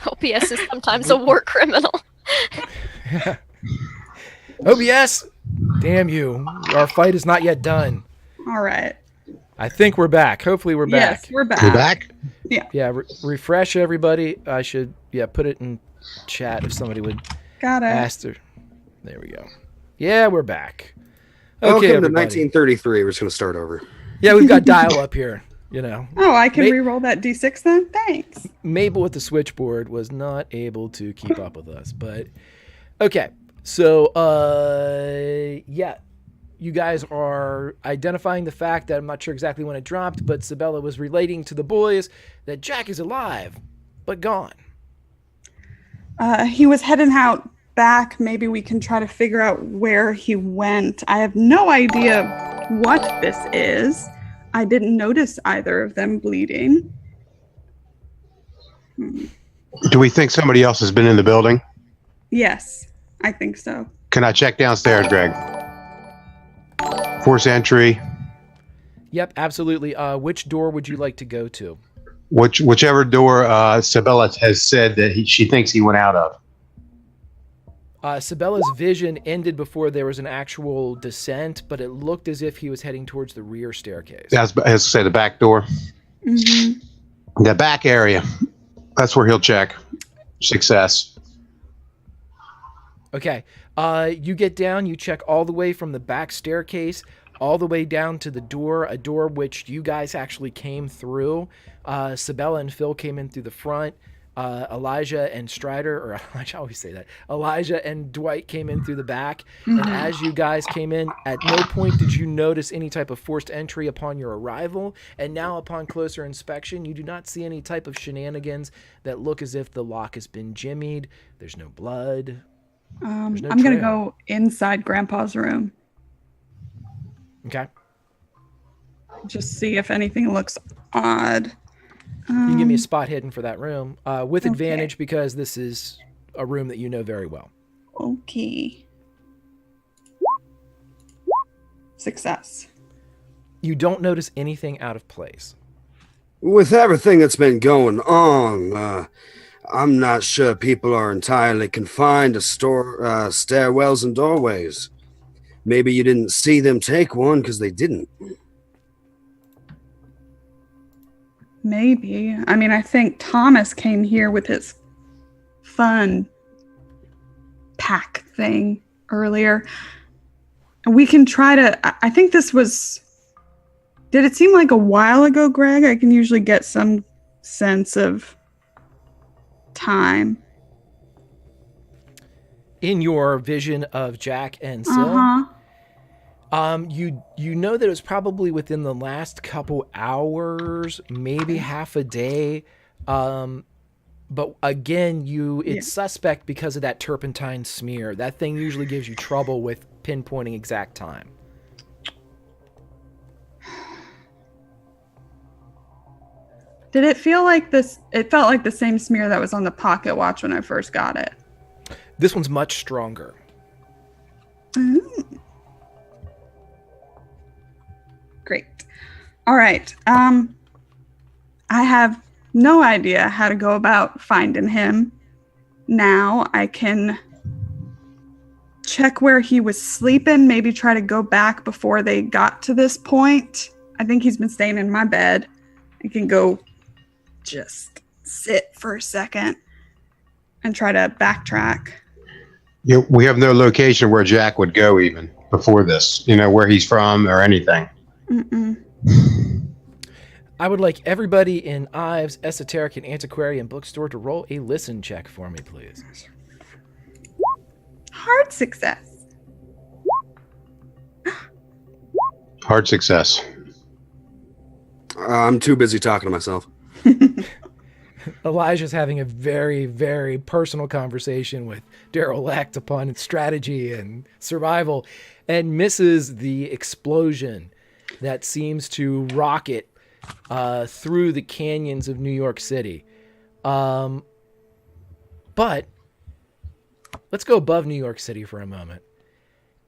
OPS is sometimes a war criminal. OBS, damn you. Our fight is not yet done. All right. I think we're back. Hopefully we're back. Yes, we're back. We're back? Yeah. Yeah, refresh everybody. I should, put it in chat if somebody would Got it. ask. There we go. Yeah, we're back. Welcome Okay, to everybody. 1933. We're just going to start over. Yeah, we've got dial up here, Oh, I can re-roll that D6 then? Thanks. Mabel with the switchboard was not able to keep up with us, but okay. So, yeah, you guys are identifying the fact that I'm not sure exactly when it dropped, but Sabella was relating to the boys that Jack is alive, but gone. He was heading out back. Maybe we can try to figure out where he went. I have no idea what this is. I didn't notice either of them bleeding. Do we think somebody else has been in the building? Yes, I think so. Can I check downstairs, Greg? Force entry. Yep, absolutely. Which door would you like to go to? Whichever door Sabella has said that she thinks he went out of. Sabella's vision ended before there was an actual descent, but it looked as if he was heading towards the rear staircase. As I say, the back door. Mm-hmm. The back area. That's where he'll check. Success. Okay. You get down, you check all the way from the back staircase all the way down to the door, a door which you guys actually came through. Sabella and Phil came in through the front. Elijah and Strider, or I always say that, Elijah and Dwight came in through the back. And as you guys came in, at no point did you notice any type of forced entry upon your arrival. And now upon closer inspection, you do not see any type of shenanigans that look as if the lock has been jimmied. There's no blood. I'm going to go inside Grandpa's room. Okay. Just see if anything looks odd. You can give me a spot hidden for that room with advantage because this is a room that you know very well. Okay. Success. You don't notice anything out of place. With everything that's been going on, I'm not sure people are entirely confined to stairwells and doorways. Maybe you didn't see them take one because they didn't. Maybe. I mean, I think Thomas came here with his fun pack thing earlier. We can try to... I think this was... Did it seem like a while ago, Greg? I can usually get some sense of time. In your vision of Jack and Sil, you know that it was probably within the last couple hours, maybe half a day. But again, it's suspect because of that turpentine smear. That thing usually gives you trouble with pinpointing exact time. Did it feel like this? It felt like the same smear that was on the pocket watch when I first got it. This one's much stronger. Great. All right. I have no idea how to go about finding him. Now I can check where he was sleeping, maybe try to go back before they got to this point. I think he's been staying in my bed. I can go just sit for a second and try to backtrack. Yeah, we have no location where Jack would go even before this, where he's from or anything. I would like everybody in Ives Esoteric and Antiquarian Bookstore to roll a listen check for me, please. Hard success. Hard success. I'm too busy talking to myself. Elijah's having a very, very personal conversation with Daryl Lecht upon strategy and survival and misses the explosion that seems to rocket through the canyons of New York City. But let's go above New York City for a moment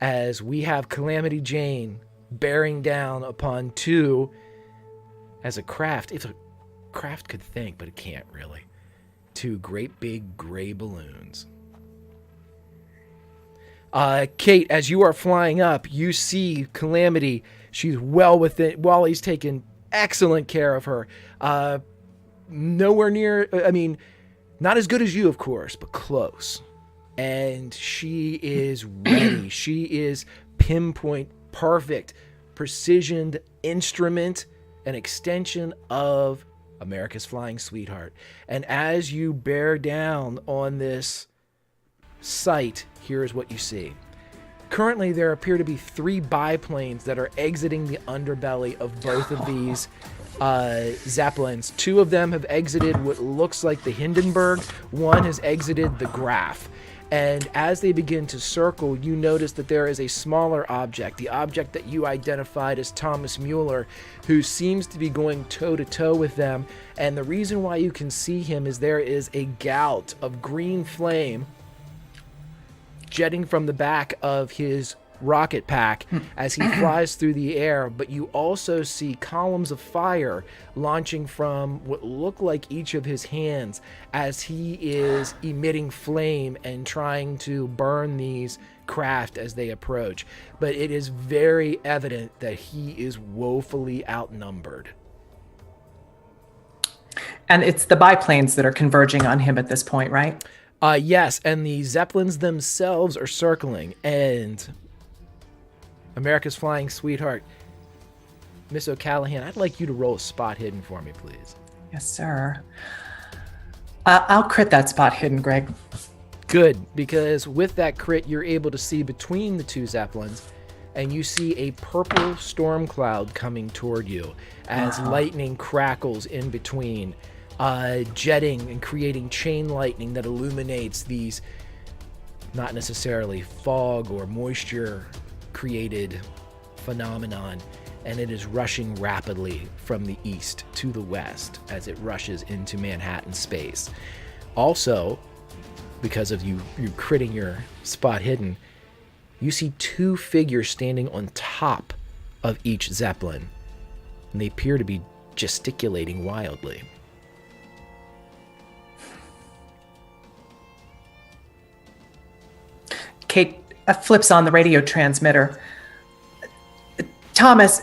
as we have Calamity Jane bearing down upon if a craft could think, but it can't really, two great big gray balloons. Kate, as you are flying up, you see Calamity. She's well within. Wally's taking excellent care of her. Nowhere near. I mean, not as good as you, of course, but close. And she is ready. She is pinpoint, perfect, precisioned instrument, an extension of America's Flying Sweetheart. And as you bear down on this site, here is what you see. Currently, there appear to be 3 biplanes that are exiting the underbelly of both of these Zeppelins. 2 of them have exited what looks like the Hindenburg. 1 has exited the Graf. And as they begin to circle, you notice that there is a smaller object, the object that you identified as Thomas Mueller, who seems to be going toe-to-toe with them. And the reason why you can see him is there is a gout of green flame jetting from the back of his rocket pack as he flies through the air, but you also see columns of fire launching from what look like each of his hands as he is emitting flame and trying to burn these craft as they approach. But it is very evident that he is woefully outnumbered. And it's the biplanes that are converging on him at this point, right? Yes, and the Zeppelins themselves are circling, and America's Flying Sweetheart, Miss O'Callahan, I'd like you to roll a spot hidden for me, please. Yes, sir. I'll crit that spot hidden, Greg. Good, because with that crit, you're able to see between the 2 Zeppelins, and you see a purple storm cloud coming toward you as lightning crackles in between, jetting and creating chain lightning that illuminates these, not necessarily fog or moisture created phenomenon, and it is rushing rapidly from the east to the west as it rushes into Manhattan space. Also, because of you critting your spot hidden, you see 2 figures standing on top of each Zeppelin, and they appear to be gesticulating wildly. Kate flips on the radio transmitter. Thomas,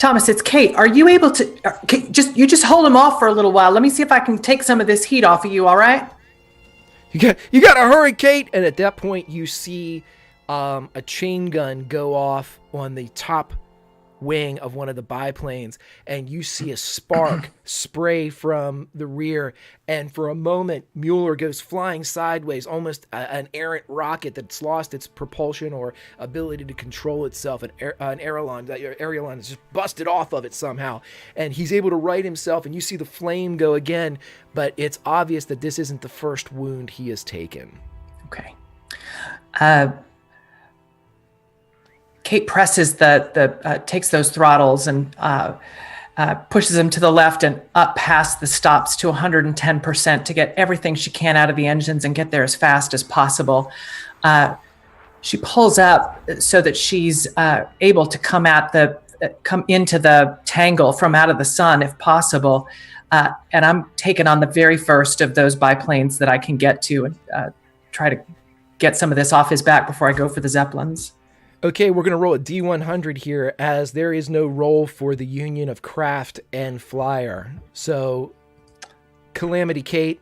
it's Kate. Are you able to just hold him off for a little while? Let me see if I can take some of this heat off of you. All right? You got to hurry, Kate. And at that point, you see a chain gun go off on the top wing of one of the biplanes, and you see a spark spray from the rear, and for a moment Mueller goes flying sideways, almost an errant rocket that's lost its propulsion or ability to control itself. An aileron is just busted off of it somehow, and he's able to right himself, and you see the flame go again, but it's obvious that this isn't the first wound he has taken. Okay. Kate presses takes those throttles and pushes them to the left and up past the stops to 110% to get everything she can out of the engines and get there as fast as possible. She pulls up so that she's able to come into the tangle from out of the sun if possible. And I'm taking on the very first of those biplanes that I can get to and try to get some of this off his back before I go for the Zeppelins. Okay, we're going to roll a D100 here, as there is no roll for the union of craft and flyer. So, Calamity Kate,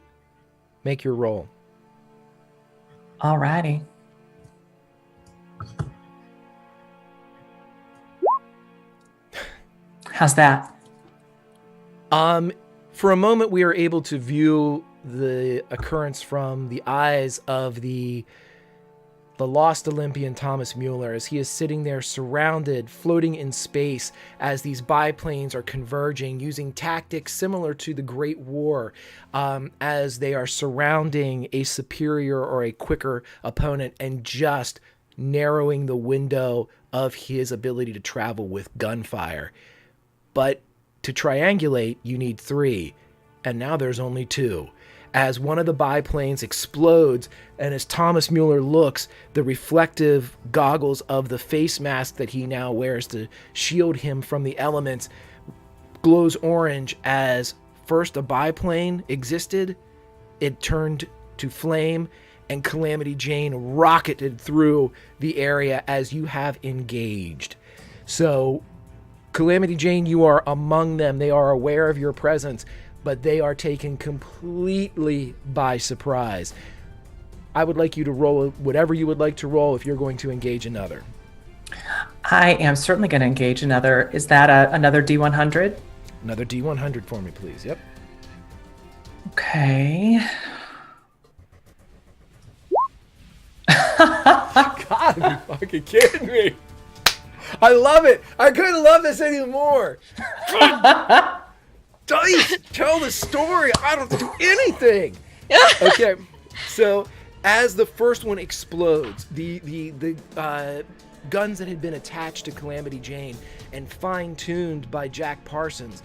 make your roll. All righty. How's that? For a moment, we are able to view the occurrence from the eyes of the lost Olympian Thomas Mueller as he is sitting there surrounded, floating in space as these biplanes are converging using tactics similar to the Great War, as they are surrounding a superior or a quicker opponent and just narrowing the window of his ability to travel with gunfire. But to triangulate, you need 3, and now there's only 2. As one of the biplanes explodes, and as Thomas Mueller looks, the reflective goggles of the face mask that he now wears to shield him from the elements glows orange as first a biplane existed, it turned to flame, and Calamity Jane rocketed through the area as you have engaged. So, Calamity Jane, you are among them. They are aware of your presence, but they are taken completely by surprise. I would like you to roll whatever you would like to roll if you're going to engage another. I am certainly going to engage another. Is that another D100? Another D100 for me, please. Yep. Okay. God, you fucking kidding me. I love it. I couldn't love this anymore. Dice, tell the story. I don't have to do anything. Okay, so as the first one explodes, the guns that had been attached to Calamity Jane and fine-tuned by Jack Parsons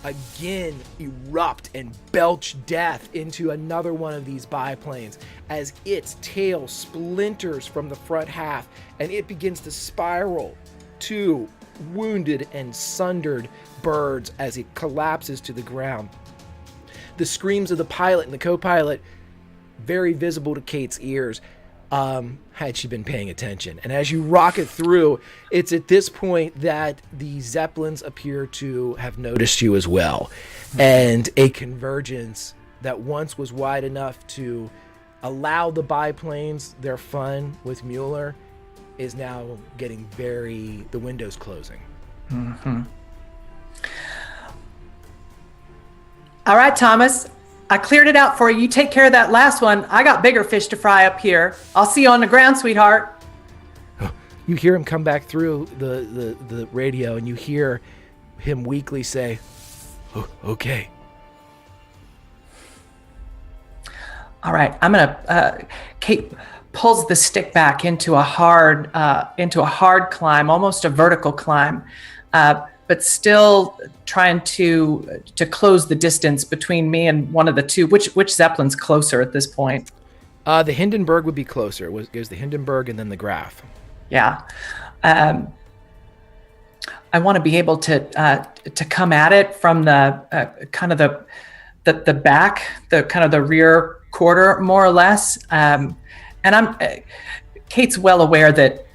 again erupt and belch death into another one of these biplanes as its tail splinters from the front half and it begins to spiral to wounded and sundered birds as it collapses to the ground. The screams of the pilot and the co-pilot, very visible to Kate's ears, had she been paying attention. And as you rocket through, it's at this point that the Zeppelins appear to have noticed you as well. And a convergence that once was wide enough to allow the biplanes their fun with Mueller is now getting the windows closing. Mm-hmm. All right, Thomas. I cleared it out for you. You take care of that last one. I got bigger fish to fry up here. I'll see you on the ground, sweetheart. You hear him come back through the radio, and you hear him weakly say, okay. All right, I'm gonna. Kate pulls the stick back into a hard climb, almost a vertical climb, but still trying to close the distance between me and one of the two. Which Zeppelin's closer at this point? The Hindenburg would be closer. It goes the Hindenburg and then the Graf. Yeah. I want to be able to come at it from the kind of the back, the kind of the rear quarter, more or less. And Kate's well aware that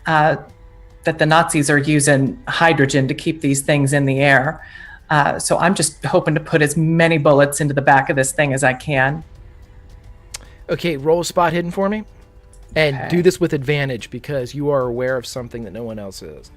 the Nazis are using hydrogen to keep these things in the air. So I'm just hoping to put as many bullets into the back of this thing as I can. Okay, roll a spot hidden for me. And do this with advantage because you are aware of something that no one else is.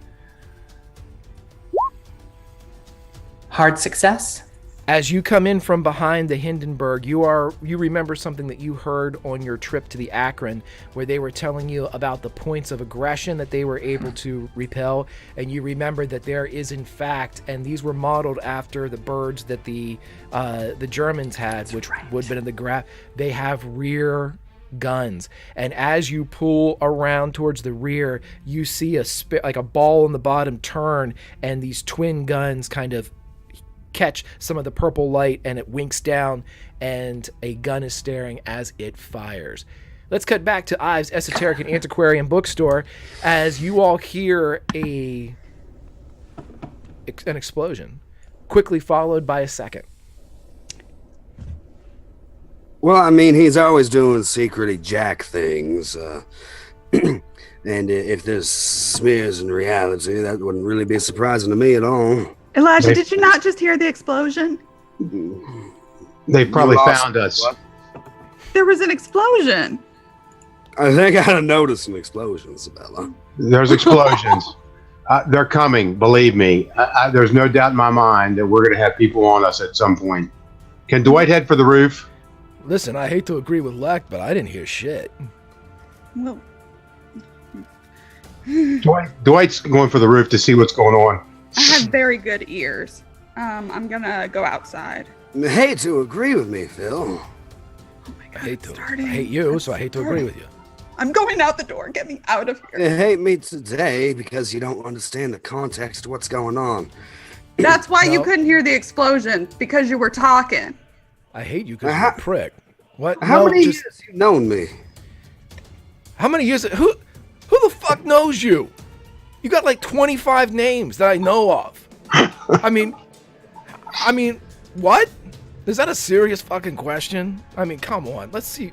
Hard success. As you come in from behind the Hindenburg, you remember something that you heard on your trip to the Akron, where they were telling you about the points of aggression that they were able to repel, and you remember that there is in fact, and these were modeled after the birds that the Germans had, which would have been in the graph. They have rear guns, and as you pull around towards the rear, you see like a ball on the bottom turn, and these twin guns kind of catch some of the purple light, and it winks down, and a gun is staring as it fires. Let's cut back to Ives' Esoteric and Antiquarian Bookstore as you all hear an explosion, quickly followed by a second. Well, I mean, he's always doing secretly Jack things. And if there's smears in reality, that wouldn't really be surprising to me at all. Elijah, did you not just hear the explosion? They probably found us. What? There was an explosion. I think I noticed some explosions, Isabella. There's explosions. They're coming, believe me. There's no doubt in my mind that we're going to have people on us at some point. Can Dwight head for the roof? Listen, I hate to agree with Leck, but I didn't hear shit. Well, Dwight's going for the roof to see what's going on. I have very good ears. I'm gonna go outside. I hate to agree with me, Phil. Oh my God, I hate you, so I hate to agree with you. I'm going out the door. Get me out of here. You hate me today because you don't understand the context of what's going on. That's why you No. couldn't hear the explosion, because you were talking. I hate you because you're a prick. What? How many just, years you known me? How many years? Who the fuck knows you? You got like 25 names that I know of. I mean, what? Is that a serious fucking question? I mean, come on. Let's see.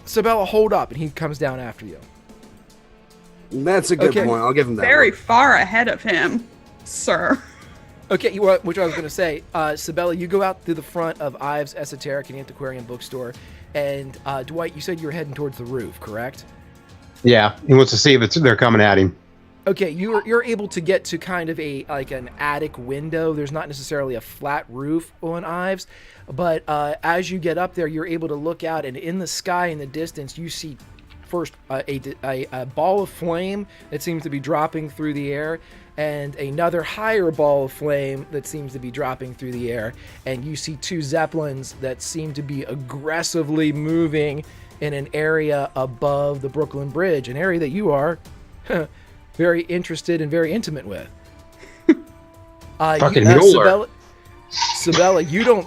Sabella, hold up, and he comes down after you. That's a good point. I'll give him that. Very one. far ahead of him, sir. Okay, which I was going to say, Sabella, you go out through the front of Ives Esoteric and Antiquarian Bookstore, and Dwight, you said you were heading towards the roof, correct? Yeah, he wants to see if they're coming at him. Okay, you're able to get to kind of an attic window. There's not necessarily a flat roof on Ives, but as you get up there, you're able to look out, and in the sky in the distance, you see first a ball of flame that seems to be dropping through the air, and another higher ball of flame that seems to be dropping through the air, and you see two zeppelins that seem to be aggressively moving in an area above the Brooklyn Bridge, an area that you are very interested and very intimate with. Fucking Mueller. Sabella, you don't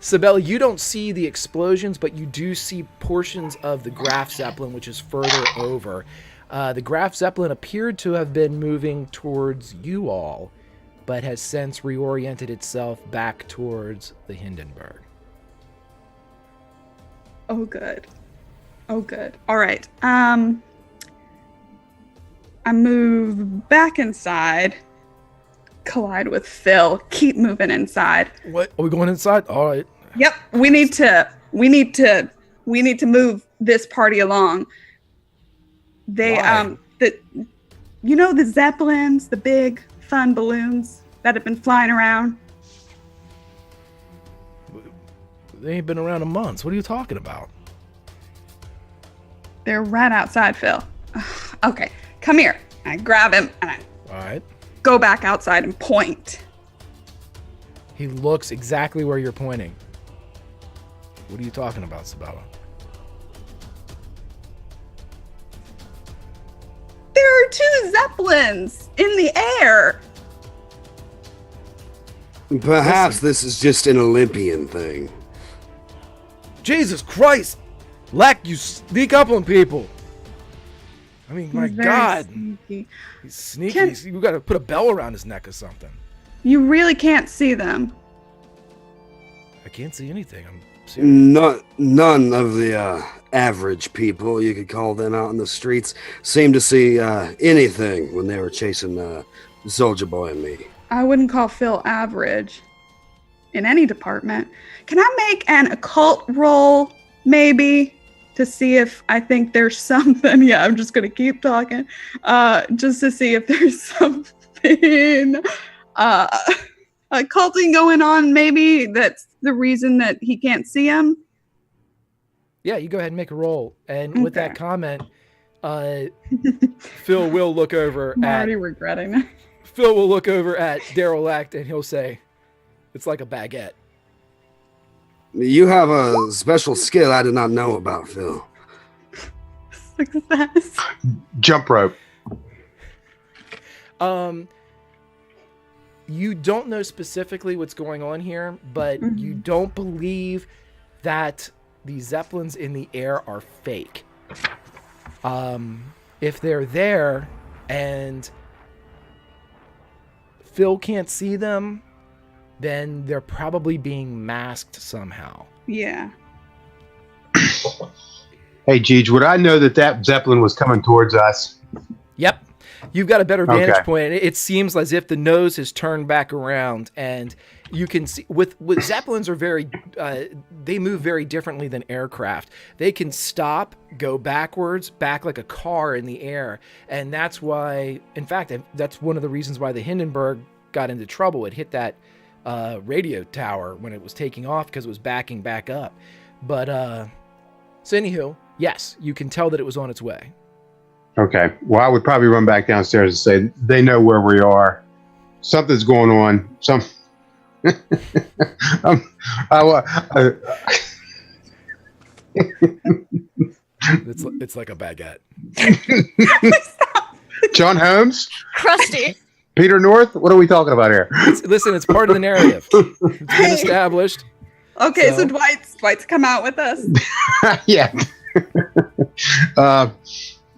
Sabella, you don't see the explosions, but you do see portions of the Graf Zeppelin, which is further over. The Graf Zeppelin appeared to have been moving towards you all, but has since reoriented itself back towards the Hindenburg. Oh, good. Oh, good. All right. I move back inside, collide with Phil, keep moving inside. What? Are we going inside? All right. Yep. We need to move this party along. They, Why? the Zeppelins, the big fun balloons that have been flying around. They ain't been around in months. What are you talking about? They're right outside, Phil. Okay, come here. I grab him and I All right. go back outside and point. He looks exactly where you're pointing. What are you talking about, Sabella? There are two Zeppelins in the air. Perhaps this is just an Olympian thing. Jesus Christ! Lack, you sneak up on people. I mean, my He's very God. sneaky. He's sneaky. Can- You got to put a bell around his neck or something. You really can't see them. I can't see anything. I'm serious. None of the average people, you could call them, out in the streets seemed to see anything when they were chasing Soldier Boy and me. I wouldn't call Phil average in any department. Can I make an occult roll, maybe, to see if I think there's something? Yeah, I'm just gonna keep talking, just to see if there's something occulting going on. Maybe that's the reason that he can't see him. Yeah, you go ahead and make a roll. And with that Okay. comment, Phil will look over I'm at already regretting it. Phil will look over at Derelict and he'll say, "It's like a baguette." You have a special skill I did not know about, Phil. Success. Jump rope. You don't know specifically what's going on here, but you don't believe that the Zeppelins in the air are fake. If they're there and Phil can't see them, then they're probably being masked somehow. Yeah. Hey, Jeej, would I know that Zeppelin was coming towards us? Yep. You've got a better vantage Okay. point. It seems as if the nose has turned back around, and you can see with Zeppelins are very they move very differently than aircraft. They can stop, go backwards, back like a car in the air, and that's why, in fact, that's one of the reasons why the Hindenburg got into trouble. It hit that radio tower when it was taking off because it was backing back up. But so anywho, yes, you can tell that it was on its way. Okay. Well, I would probably run back downstairs and say they know where we are. Something's going on. It's like a baguette. John Holmes, Crusty. Peter North. What are we talking about here? Listen, it's part of the narrative. It's been established. Okay, so So- Dwight's come out with us. Yeah.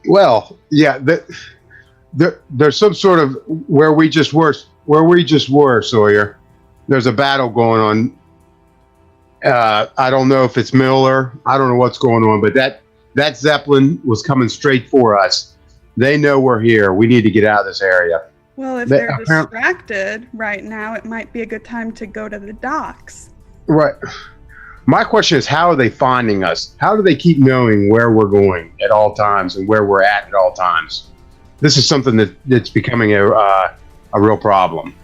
Well, yeah. There's some sort of where we just were, Sawyer. There's a battle going on. I don't know if it's Miller. I don't know what's going on, but that Zeppelin was coming straight for us. They know we're here. We need to get out of this area. Well, if They- they're apparent- distracted right now, it might be a good time to go to the docks. Right. My question is, how are they finding us? How do they keep knowing where we're going at all times and where we're at all times? This is something that's becoming a real problem.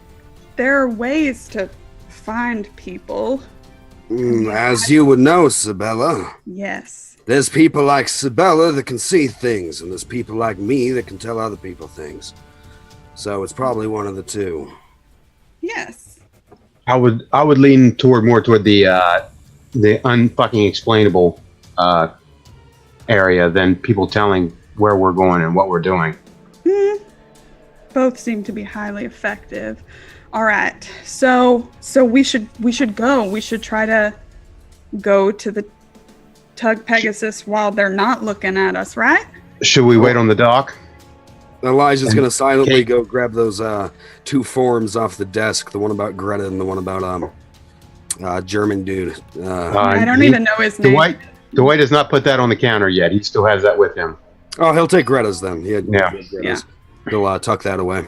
There are ways to find people. As you would know, Sabella, Yes. there's people like Sabella that can see things, and there's people like me that can tell other people things. So it's probably one of the two. Yes. I would lean more toward the unfucking explainable area than people telling where we're going and what we're doing. Both seem to be highly effective. All right. So we should go. We should try to go to the Tug Pegasus while they're not looking at us, right? Should we wait on the dock? Elijah's going to silently Kate- go grab those two forms off the desk, the one about Greta and the one about German dude. I don't even know his name. Dwight has not put that on the counter yet. He still has that with him. Oh, he'll take Greta's then. Yeah. Yeah. He'll tuck that away.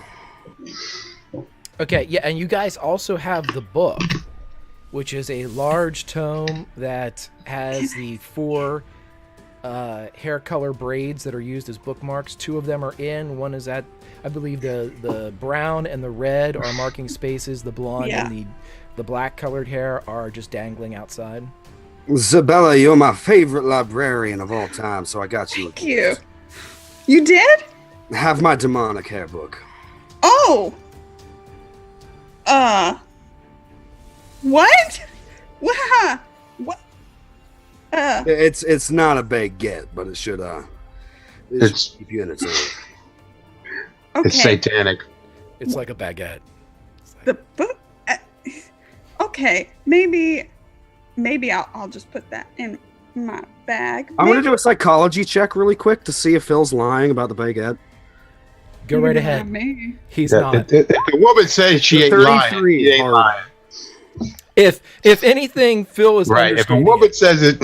Okay, yeah, and you guys also have the book, which is a large tome that has the 4 hair color braids that are used as bookmarks. 2 of them are in. One is at, I believe, the brown and the red are marking spaces. The blonde and the black colored hair are just dangling outside. Sabella, you're my favorite librarian of all time, so I got you. Thank you. You did? Have my demonic hair book. Oh. What? What? What? It's not a baguette, but it should It's- keep you entertained. Okay. It's satanic. It's like a baguette. The book. Okay. Maybe I'll just put that in my bag. I'm gonna do a psychology check really quick to see if Phil's lying about the baguette. Go right ahead. Me. He's If not. the woman says she ain't lying, 33 she ain't hard. lying. If anything, Phil is Right. If a understating woman it. says it,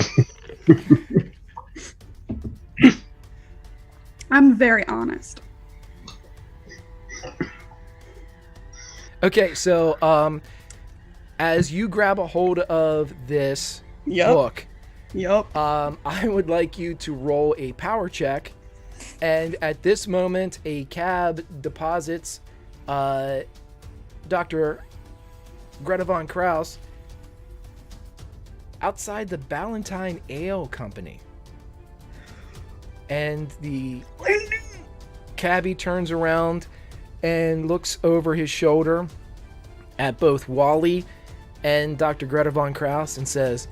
I'm very honest. Okay, so as you grab a hold of this Yup. book, Yup. I would like you to roll a power check, and at this moment, a cab deposits Dr. Greta von Kraus outside the Ballantine Ale Company. And the cabbie turns around and looks over his shoulder at both Wally and Dr. Greta von Kraus and says,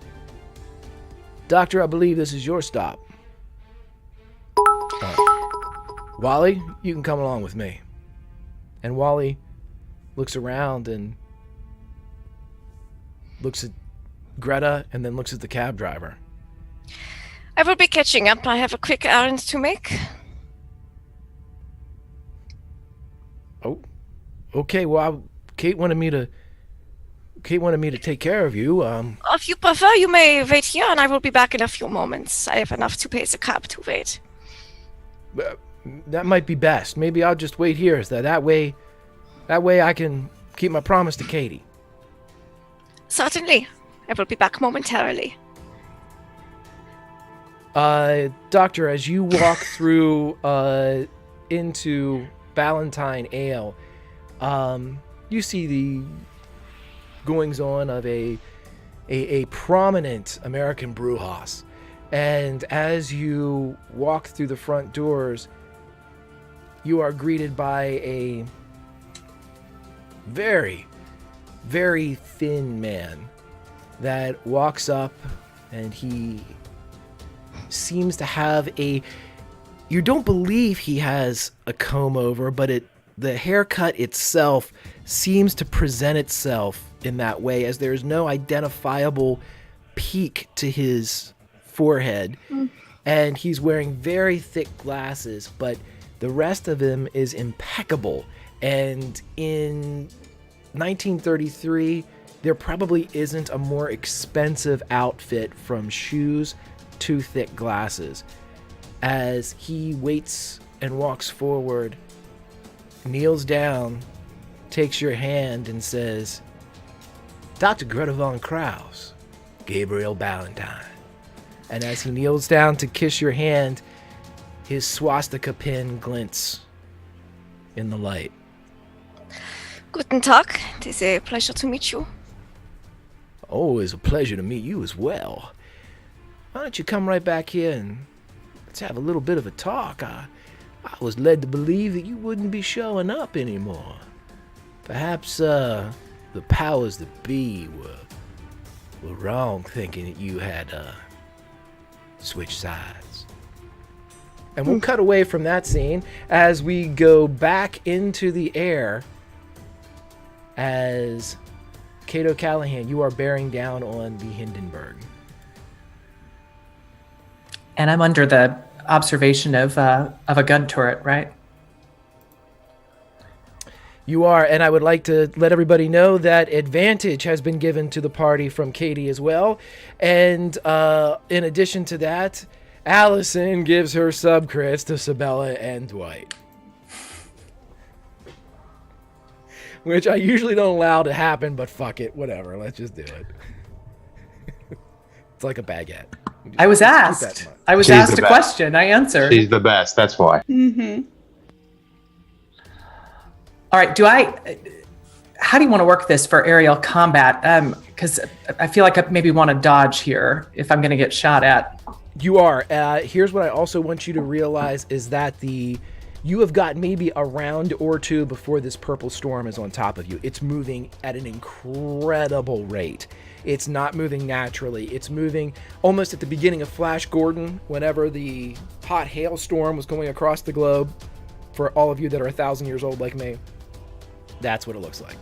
"Doctor, I believe this is your stop. Wally, you can come along with me." And Wally looks around and looks at Greta and then looks at the cab driver. I will be catching up. I have a quick errand to make. Oh, okay. Well, Kate wanted me to take care of you. If you prefer, you may wait here, and I will be back in a few moments. I have enough to pay the cab to wait. That might be best. Maybe I'll just wait here. That way I can keep my promise to Katie. Certainly. I will be back momentarily. Doctor, as you walk through into Ballantine Ale, you see the goings on of a prominent American brewhouse. And as you walk through the front doors, you are greeted by a very, very thin man that walks up, and he seems to have you don't believe he has a comb over, but the haircut itself seems to present itself in that way, as there's no identifiable peak to his forehead. And he's wearing very thick glasses, but the rest of him is impeccable. And in 1933, there probably isn't a more expensive outfit from shoes to thick glasses. As he waits and walks forward, kneels down, takes your hand and says, Dr. Greta von Krause, Gabriel Ballantyne. And as he kneels down to kiss your hand, his swastika pin glints in the light. Guten Tag. It is a pleasure to meet you. Oh, it's a pleasure to meet you as well. Why don't you come right back here and let's have a little bit of a talk. I was led to believe that you wouldn't be showing up anymore. Perhaps the powers that be were wrong thinking that you had switched sides. And we'll cut away from that scene as we go back into the air as Cato Callahan, you are bearing down on the Hindenburg. And I'm under the observation of a gun turret, right? You are, and I would like to let everybody know that advantage has been given to the party from Katie as well. And in addition to that, Allison gives her sub-crits to Sabella and Dwight. Which I usually don't allow to happen, but fuck it, whatever, let's just do it. It's like a baguette. I was asked a question. I answered. She's the best. That's why. Mm-hmm. All right. How do you want to work this for aerial combat? Because I feel like I maybe want to dodge here if I'm going to get shot at. You are. Here's what I also want you to realize is that you have got maybe a round or two before this purple storm is on top of you. It's moving at an incredible rate. It's not moving naturally. It's moving almost at the beginning of Flash Gordon, whenever the hot hailstorm was going across the globe. For all of you that are 1,000 years old like me, that's what it looks like.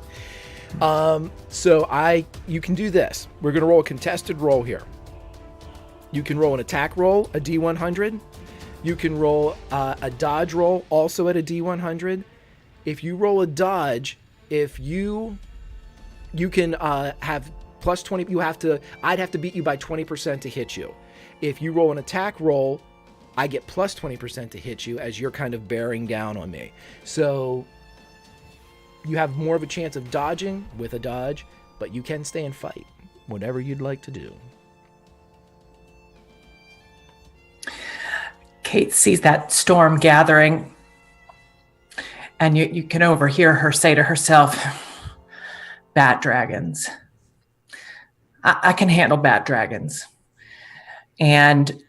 So you can do this. We're going to roll a contested roll here. You can roll an attack roll, a D100. You can roll a dodge roll, also at a D100. If you roll a dodge, you can have plus 20. I'd have to beat you by 20% to hit you. If you roll an attack roll, I get plus 20% to hit you as you're kind of bearing down on me. So you have more of a chance of dodging with a dodge, but you can stay and fight, whatever you'd like to do. Kate sees that storm gathering, and you can overhear her say to herself, bat dragons. I can handle bat dragons. And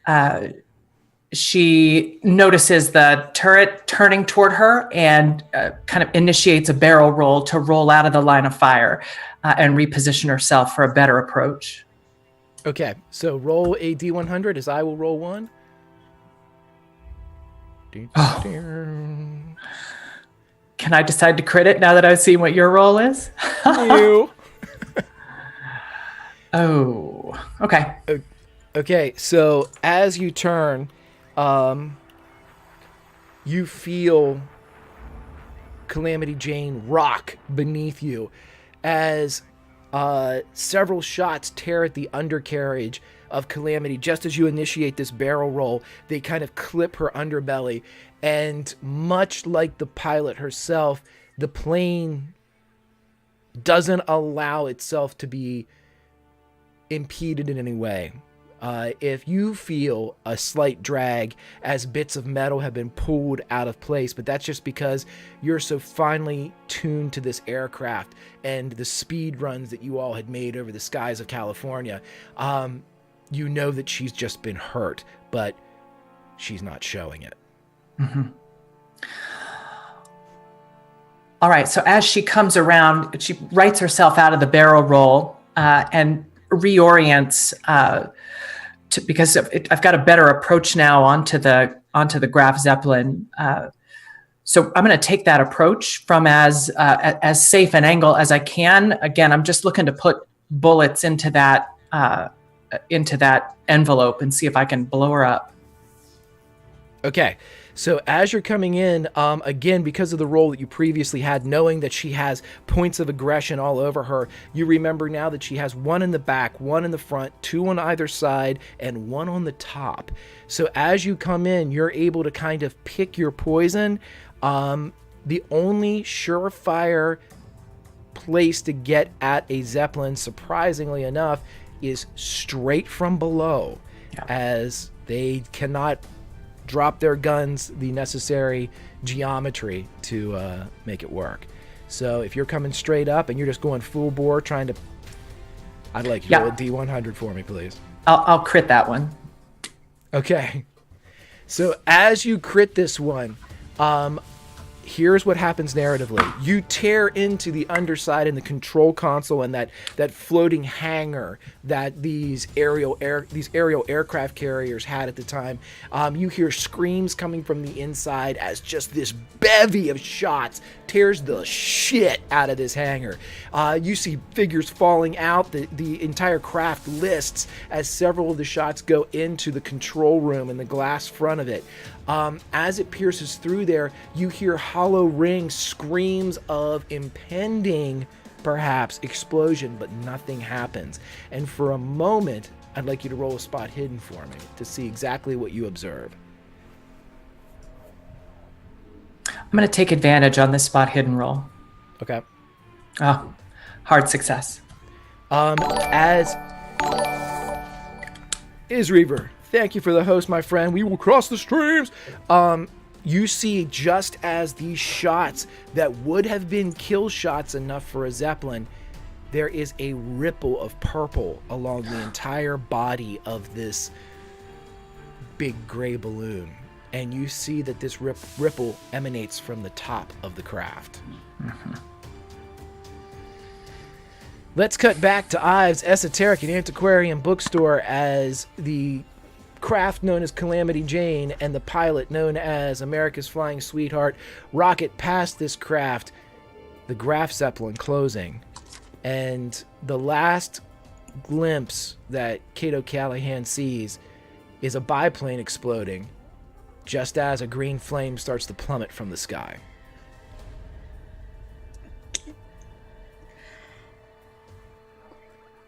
she notices the turret turning toward her and kind of initiates a barrel roll to roll out of the line of fire and reposition herself for a better approach. Okay, so roll a D100 as I will roll one. Oh. Can I decide to crit it now that I've seen what your roll is? You. Oh, okay. Okay, so as you turn, you feel Calamity Jane rock beneath you as several shots tear at the undercarriage of Calamity. Just as you initiate this barrel roll, they kind of clip her underbelly, and much like the pilot herself, the plane doesn't allow itself to be impeded in any way. If you feel a slight drag as bits of metal have been pulled out of place, but that's just because you're so finely tuned to this aircraft and the speed runs that you all had made over the skies of California, you know that she's just been hurt, but she's not showing it. Mm-hmm. All right, so as she comes around, she writes herself out of the barrel roll and reorients because I've got a better approach now onto the Graf Zeppelin. So I'm going to take that approach from as safe an angle as I can. Again, I'm just looking to put bullets into that envelope and see if I can blow her up. Okay, So as you're coming in, again, because of the role that you previously had, knowing that she has points of aggression all over her, you remember now that she has one in the back, one in the front, two on either side, and one on the top. So as you come in, you're able to kind of pick your poison. The only surefire place to get at a Zeppelin, surprisingly enough, is straight from below, as they cannot drop their guns the necessary geometry to make it work. So if you're coming straight up and you're just going full bore trying to, I'd like you to roll a D100 for me, please. I'll crit that one. Okay. So as you crit this one, here's what happens narratively. You tear into the underside and the control console and that floating hangar that these aerial aircraft carriers had at the time. You hear screams coming from the inside as just this bevy of shots tears the shit out of this hangar. You see figures falling out. The entire craft lists as several of the shots go into the control room and the glass front of it. As it pierces through there, you hear hollow rings, screams of impending, perhaps, explosion, but nothing happens. And for a moment, I'd like you to roll a spot hidden for me to see exactly what you observe. I'm going to take advantage on this spot hidden roll. Okay. Oh, hard success. As Isreaver, thank you for the host, my friend. We will cross the streams. You see, just as these shots that would have been kill shots enough for a Zeppelin, there is a ripple of purple along the entire body of this big gray balloon. And you see that this ripple emanates from the top of the craft. Mm-hmm. Let's cut back to Ives' Esoteric and Antiquarian Bookstore as the craft known as Calamity Jane and the pilot known as America's Flying Sweetheart rocket past this craft, the Graf Zeppelin closing. And the last glimpse that Cato Callahan sees is a biplane exploding just as a green flame starts to plummet from the sky.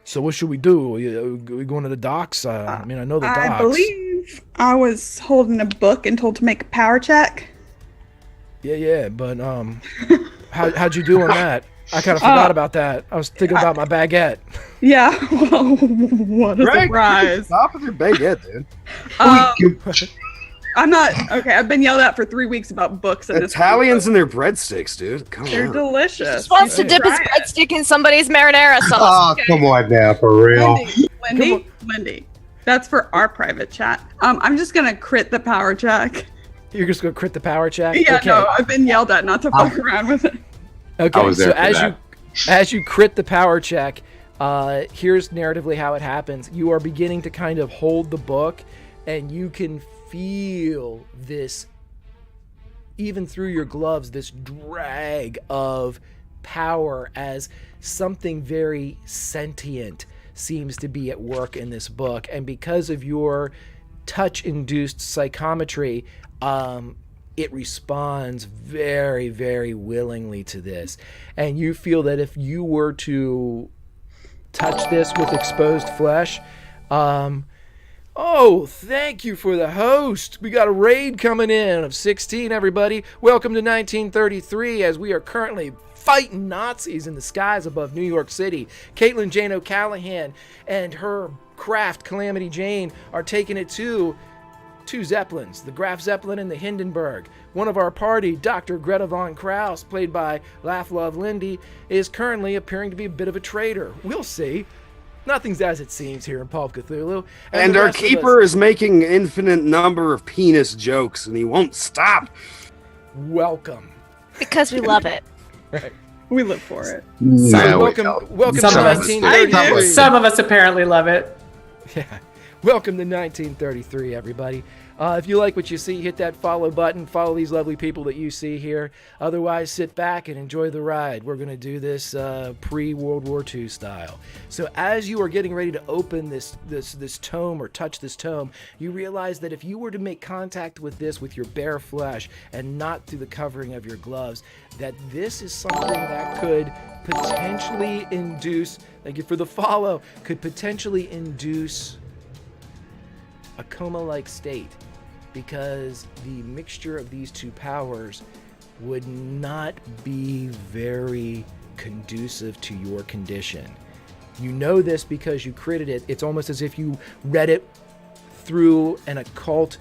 So what should we do? Are we going to the docks? I know the docks. I believe I was holding a book and told to make a power check. Yeah, but how'd you do on that? I kind of forgot about that. I was thinking about my baguette. Yeah, well, what a surprise. Stop with your baguette, dude. I'm not, okay, I've been yelled at for 3 weeks about books. And Italians and their breadsticks, dude. Come They're on. delicious. Just wants to dip his breadstick in somebody's marinara sauce. Oh, come on now, for real. Lindy, that's for our private chat. I'm just going to crit the power check. You're just going to crit the power check? Yeah, okay. no, I've been yelled at not to fuck around with it. Okay, so as you crit the power check, here's narratively how it happens. You are beginning to kind of hold the book, and you can feel this, even through your gloves, this drag of power as something very sentient seems to be at work in this book. And because of your touch-induced psychometry, it responds very, very willingly to this. And you feel that if you were to touch this with exposed flesh, oh, thank you for the host. We got a raid coming in of 16, everybody. Welcome to 1933, as we are currently fighting Nazis in the skies above New York City. Caitlin Jane O'Callahan and her craft, Calamity Jane, are taking it to two Zeppelins, the Graf Zeppelin and the Hindenburg. One of our party, Dr. Greta von Kraus, played by Laugh Love Lindy, is currently appearing to be a bit of a traitor. We'll see. Nothing's as it seems here in Pulp Cthulhu. And our keeper is making infinite number of penis jokes, and he won't stop. Welcome. Because we love it. Right. We live for it. Welcome to 1933. Some of us apparently love it. Yeah. Welcome to 1933, everybody. If you like what you see, hit that follow button. Follow these lovely people that you see here. Otherwise, sit back and enjoy the ride. We're going to do this pre-World War II style. So as you are getting ready to open this tome or touch this tome, you realize that if you were to make contact with this with your bare flesh and not through the covering of your gloves, that this is something that could potentially induce, thank you for the follow, could potentially induce a coma-like state, because the mixture of these two powers would not be very conducive to your condition. You know this because you created it. It's almost as if you read it through an occult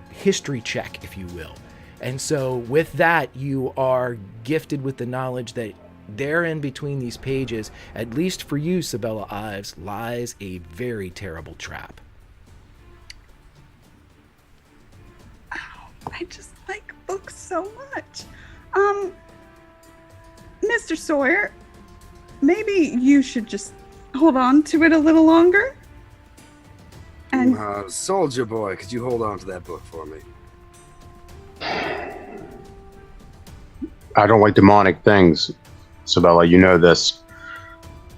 history check, if you will. And so with that, you are gifted with the knowledge that therein between these pages, at least for you, Sabella Ives, lies a very terrible trap. I just like books so much. Mr. Sawyer, maybe you should just hold on to it a little longer. And Soldier Boy, could you hold on to that book for me? I don't like demonic things, Sabella. You know this.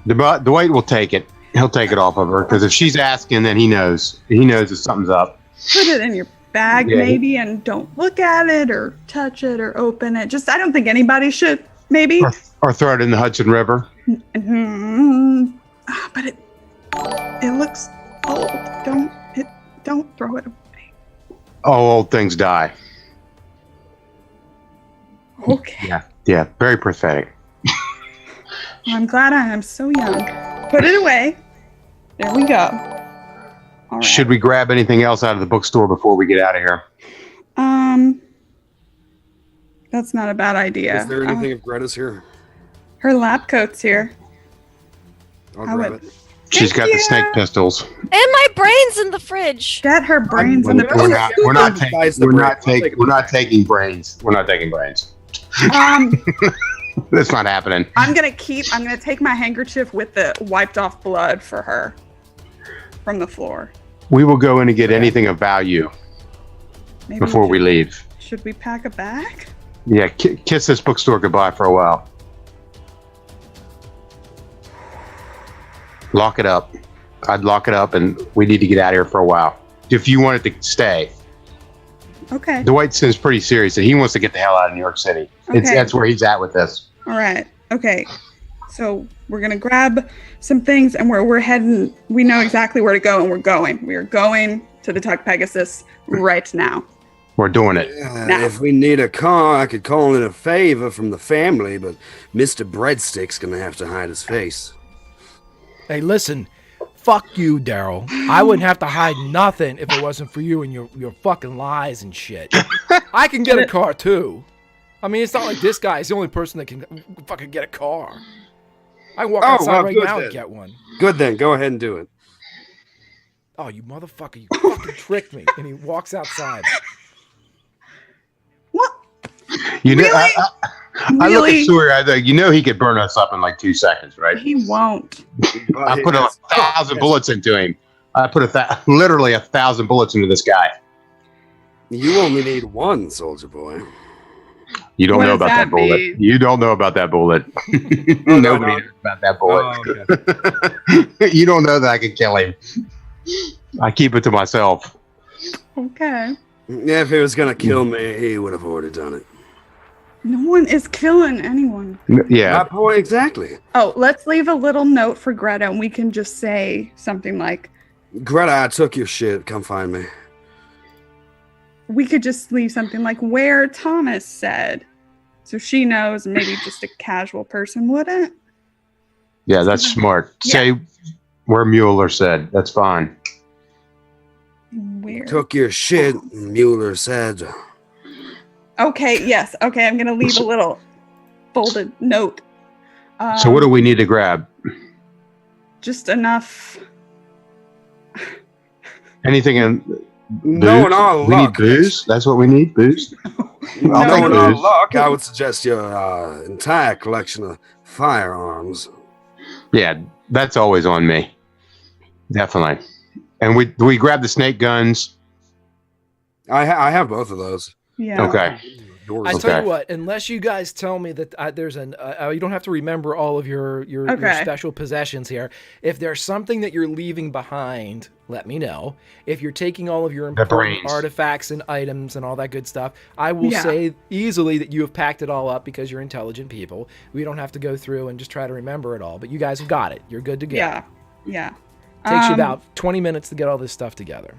Dwight will take it. He'll take it off of her, because if she's asking, then he knows. He knows that something's up. put it in your bag maybe, and don't look at it or touch it or open it. Just, I don't think anybody should, maybe. Or throw it in the Hudson River. But it looks old. Don't throw it away. Oh, old things die. Okay. Yeah, very pathetic. I'm glad I am so young. Put it away. There we go. All right. Should we grab anything else out of the bookstore before we get out of here? That's not a bad idea. Is there anything if Greta's here? Her lab coat's here. I'll grab it. She's got the snake pistols. And my brains in the fridge. Get her brains in the We're not taking brains. We're not taking brains. That's not happening. I'm gonna take my handkerchief with the wiped off blood for her from the floor. We will go in and get anything of value before we leave. Should we pack a bag? Yeah, kiss this bookstore goodbye for a while. Lock it up. I'd lock it up, and we need to get out of here for a while. If you want it to stay. Okay. Dwight seems pretty serious that he wants to get the hell out of New York City. Okay. That's where he's at with this. All right. Okay. So we're gonna grab some things, and we're heading. We know exactly where to go, and we're going. We are going to the Tuck Pegasus right now. We're doing it. If we need a car, I could call in a favor from the family, but Mr. Breadstick's gonna have to hide his face. Hey, listen. Fuck you, Daryl. I wouldn't have to hide nothing if it wasn't for you and your fucking lies and shit. I can get a car, too. I mean, it's not like this guy is the only person that can fucking get a car. I can walk outside right now and get one. Good then. Go ahead and do it. Oh, you motherfucker. You fucking tricked me. And he walks outside. What? You know, Really? I look at Sawyer. I think, he could burn us up in like 2 seconds, right? He won't. I put 1,000 bullets into him. I put literally 1,000 bullets into this guy. You only need one, Soldier Boy. You don't What know does about that that mean? bullet. You don't know about that bullet. Nobody knows about that bullet. Okay. You don't know that I can kill him. I keep it to myself. Okay. Yeah, if he was gonna kill me, he would have already done it. No one is killing anyone. Yeah. My point exactly. Oh, let's leave a little note for Greta, and we can just say something like, Greta, I took your shit. Come find me. we could just leave something like where Thomas said. So she knows, maybe just a casual person wouldn't. Yeah, that's smart. Yeah. Say where Mueller said. That's fine. Where? Took your shit, Mueller said. Okay, yes. Okay, I'm going to leave a little folded note. So what do we need to grab? Just enough. Anything in Knowing our we need luck. booze? That's what we need? Booze? I'll take Knowing our booze. luck, I would suggest your entire collection of firearms. Yeah, that's always on me. Definitely. And we grab the snake guns. I have both of those. Yeah. Okay. Yours. I tell Okay. you what, unless you guys tell me that there's an, you don't have to remember all of your Okay. special possessions here. If there's something that you're leaving behind, let me know. If you're taking all of your important brains. artifacts and items and all that good stuff, I will Yeah. say easily that you have packed it all up because you're intelligent people. We don't have to go through and just try to remember it all, but you guys have got it. You're good to go. Yeah. Yeah. Takes you about 20 minutes to get all this stuff together.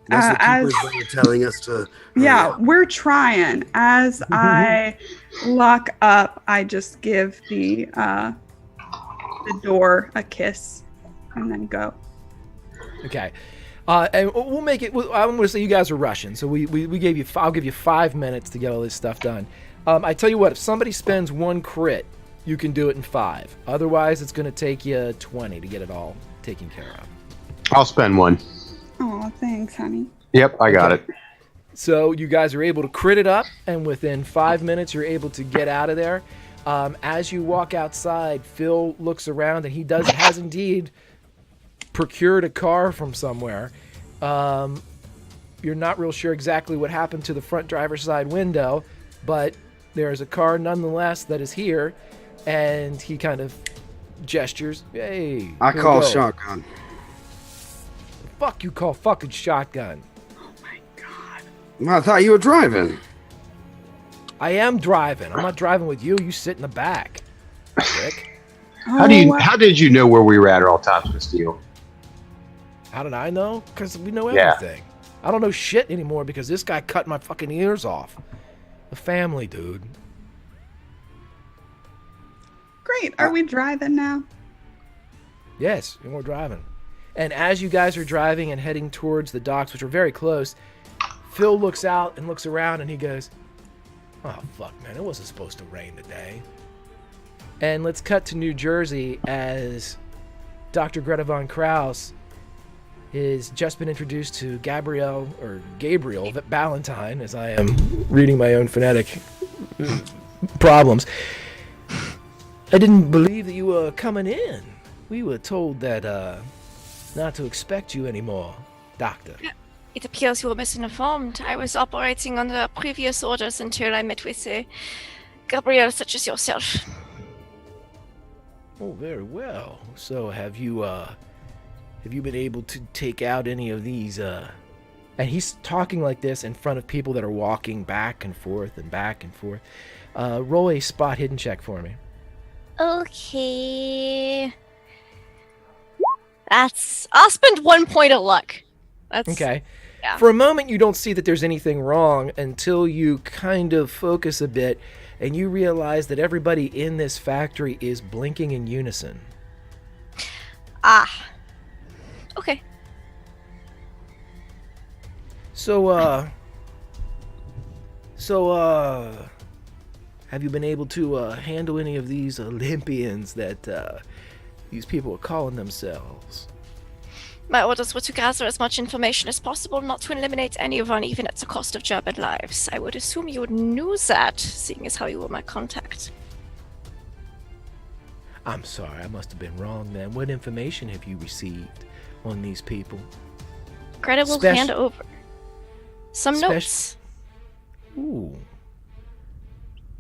Was the as- keepers that were telling us to? hurry Yeah, up? we're trying. As I lock up, I just give the door a kiss and then go. Okay. And we'll make it. I'm going to say you guys are rushing, so we gave you. I'll give you 5 minutes to get all this stuff done. I tell you what, if somebody spends 1 crit, you can do it in 5. Otherwise, it's going to take you 20 to get it all taken care of. I'll spend 1. Oh, thanks, honey. Yep, I got Okay. it. So you guys are able to crit it up, and within 5 minutes, you're able to get out of there. As you walk outside, Phil looks around, and he has indeed procured a car from somewhere. You're not real sure exactly what happened to the front driver's side window, but there is a car nonetheless that is here, and he kind of gestures. Hey, I here we call go." shotgun. Fuck you, call fucking shotgun. Oh my god. Well, I thought you were driving. I am driving. I'm not driving with you. You sit in the back, Rick. How did you know where we were at all times, Miss Steele? How did I know? Because we know Yeah. everything. I don't know shit anymore because this guy cut my fucking ears off. The family, dude. Great. Are we driving now? Yes, and we're driving. And as you guys are driving and heading towards the docks, which are very close, Phil looks out and looks around and he goes, "Oh, fuck, man. It wasn't supposed to rain today." And let's cut to New Jersey as Dr. Greta Von Krause has just been introduced to Gabriel Ballantyne, as I am reading my own phonetic problems. "I didn't believe that you were coming in. We were told that not to expect you anymore, Doctor." It appears you were misinformed. I was operating under previous orders until I met with Gabrielle, such as yourself. Oh, very well. So have you been able to take out any of these and he's talking like this in front of people that are walking back and forth and back and forth. Roll a spot hidden check for me. Okay. I'll spend 1 point of luck. That's Okay. Yeah. For a moment, you don't see that there's anything wrong until you kind of focus a bit and you realize that everybody in this factory is blinking in unison. Ah. Okay. So, have you been able to handle any of these Olympians that these people are calling themselves? My orders were to gather as much information as possible, not to eliminate anyone, even at the cost of German lives. I would assume you knew that, seeing as how you were my contact. I'm sorry, I must have been wrong, man. What information have you received on these people? Greta will Spec- hand over some Spec- notes. Ooh.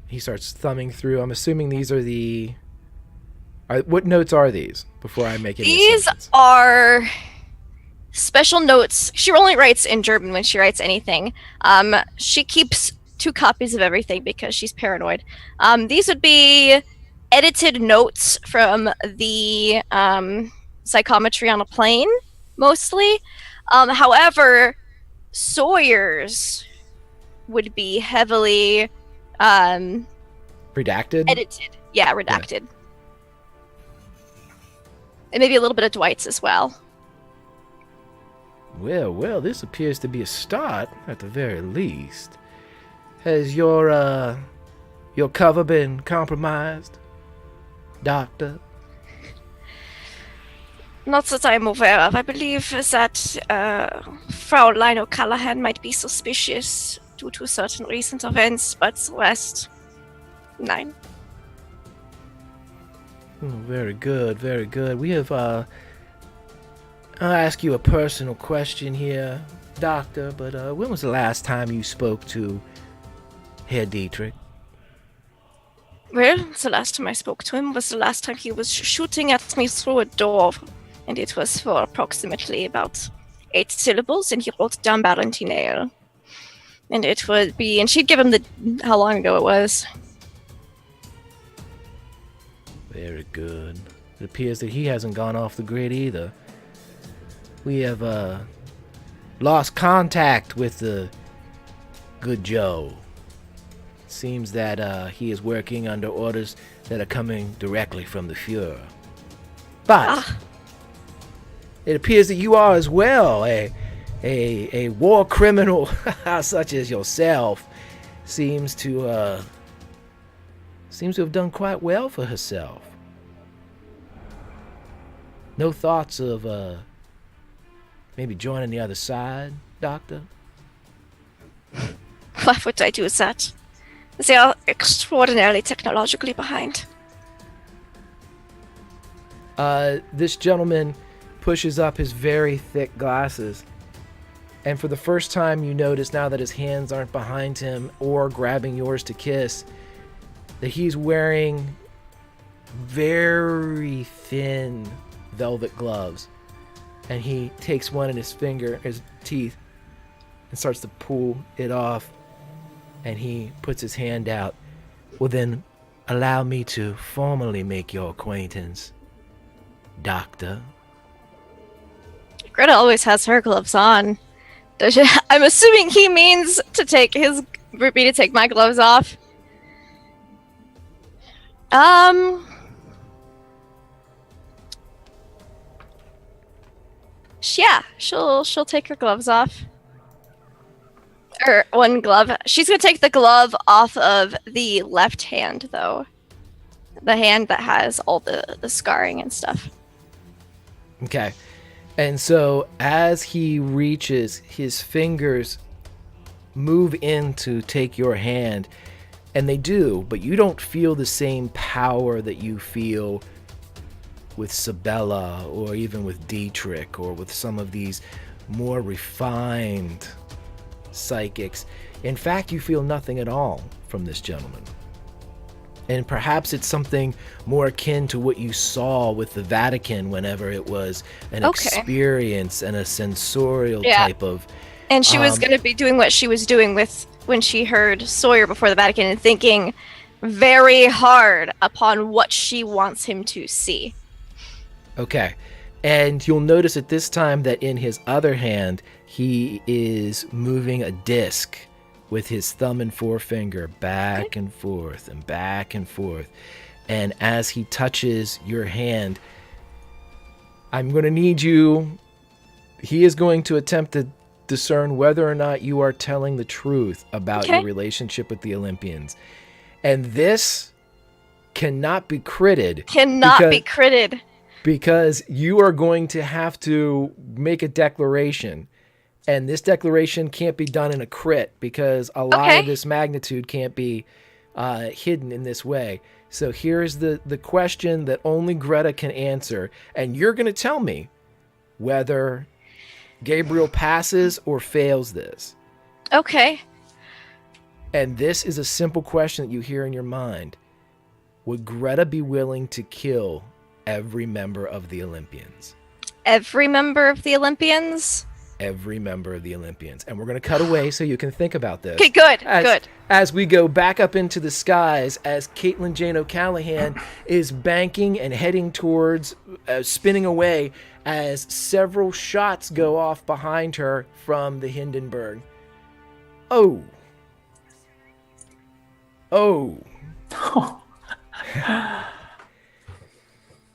He starts thumbing through. I'm assuming these are the... what notes are these, before I make any These assumptions? are special notes. She only writes in German when she writes anything. She keeps 2 copies of everything because she's paranoid. These would be edited notes from the psychometry on a plane, mostly. However, Sawyer's would be heavily Redacted? edited. Yeah, redacted. And maybe a little bit of Dwight's as well. Well, this appears to be a start, at the very least. Has your cover been compromised, Doctor? Not that I'm aware of. I believe that Fraulein O'Callaghan might be suspicious due to certain recent events, but the rest, nine. Oh, very good, very good. We have, I'll ask you a personal question here, Doctor, but when was the last time you spoke to Herr Dietrich? Well, the last time I spoke to him was the last time he was shooting at me through a door, and it was for approximately about 8 syllables, and he wrote down Barentinale. And it would be, and she'd give him how long ago it was. Very good. It appears that he hasn't gone off the grid either. We have lost contact with the good Joe. Seems that he is working under orders that are coming directly from the Fuhrer. But it appears that you are as well a war criminal such as yourself. Seems to have done quite well for herself. No thoughts of maybe joining the other side, Doctor? Why would I do that? They are extraordinarily technologically behind. This gentleman pushes up his very thick glasses, and for the first time you notice, now that his hands aren't behind him or grabbing yours to kiss, that he's wearing very thin velvet gloves. And he takes one in his teeth, and starts to pull it off. And he puts his hand out. Well then, allow me to formally make your acquaintance, Doctor. Greta always has her gloves on. I'm assuming he means for me to take my gloves off. Yeah, she'll take her gloves off. Or one glove. She's gonna take the glove off of the left hand, though. The hand that has all the scarring and stuff. Okay. And so as he reaches, his fingers move in to take your hand, and they do, but you don't feel the same power that you feel with Sabella or even with Dietrich or with some of these more refined psychics. In fact, you feel nothing at all from this gentleman. And perhaps it's something more akin to what you saw with the Vatican whenever it was an experience and a sensorial type of... And she was going to be doing what she was doing with when she heard Sawyer before the Vatican and thinking very hard upon what she wants him to see. Okay. And you'll notice at this time that in his other hand, he is moving a disc with his thumb and forefinger back and forth and back and forth. And as he touches your hand, I'm going to need you... He is going to attempt to discern whether or not you are telling the truth about your relationship with the Olympians. And this cannot be critted. Because you are going to have to make a declaration. And this declaration can't be done in a crit because a lie of this magnitude can't be hidden in this way. So here's the question that only Greta can answer. And you're going to tell me whether Gabriel passes or fails this. Okay. And this is a simple question that you hear in your mind. Would Greta be willing to kill every member of the Olympians? Every member of the Olympians? Every member of the Olympians. And we're going to cut away so you can think about this. Okay, good. As we go back up into the skies, as Caitlin Jane O'Callahan is banking and heading towards, spinning away, as several shots go off behind her from the Hindenburg. Oh.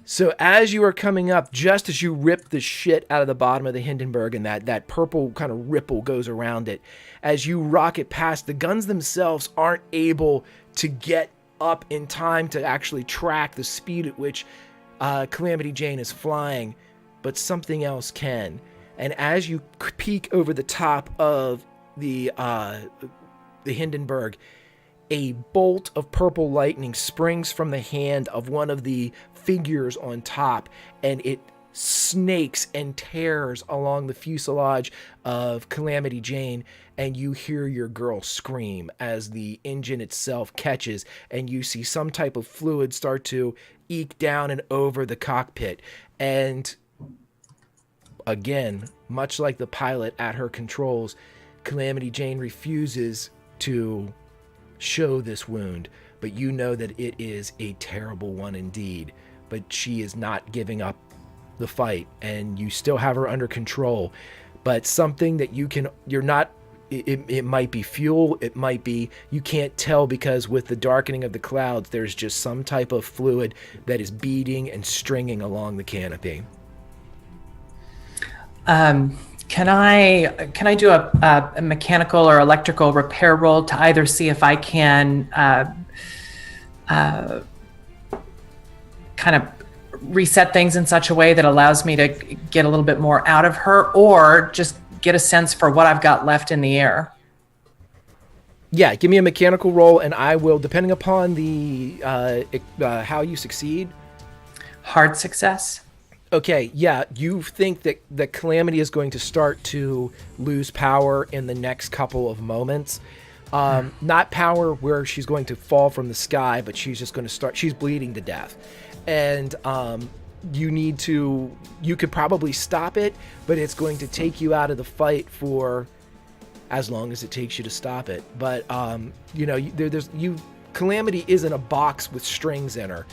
So as you are coming up, just as you rip the shit out of the bottom of the Hindenburg and that purple kind of ripple goes around it, as you rocket past, the guns themselves aren't able to get up in time to actually track the speed at which Calamity Jane is flying, but something else can. And as you peek over the top of the Hindenburg, a bolt of purple lightning springs from the hand of one of the figures on top, and it snakes and tears along the fuselage of Calamity Jane, and you hear your girl scream as the engine itself catches, and you see some type of fluid start to eke down and over the cockpit. And again, much like the pilot at her controls, Calamity Jane refuses to show this wound, but you know that it is a terrible one indeed. But she is not giving up the fight, and you still have her under control. But something that you're not, it might be fuel, it might be, you can't tell, because with the darkening of the clouds, there's just some type of fluid that is beading and stringing along the canopy. Can I do a mechanical or electrical repair roll to either see if I can kind of reset things in such a way that allows me to get a little bit more out of her, or just get a sense for what I've got left in the air? Yeah, give me a mechanical roll, and I will, depending upon the how you succeed. Hard success. Okay, yeah, you think that Calamity is going to start to lose power in the next couple of moments. Not power where she's going to fall from the sky, but she's just going to start, she's bleeding to death. And you could probably stop it, but it's going to take you out of the fight for as long as it takes you to stop it. But, Calamity isn't a box with strings in her.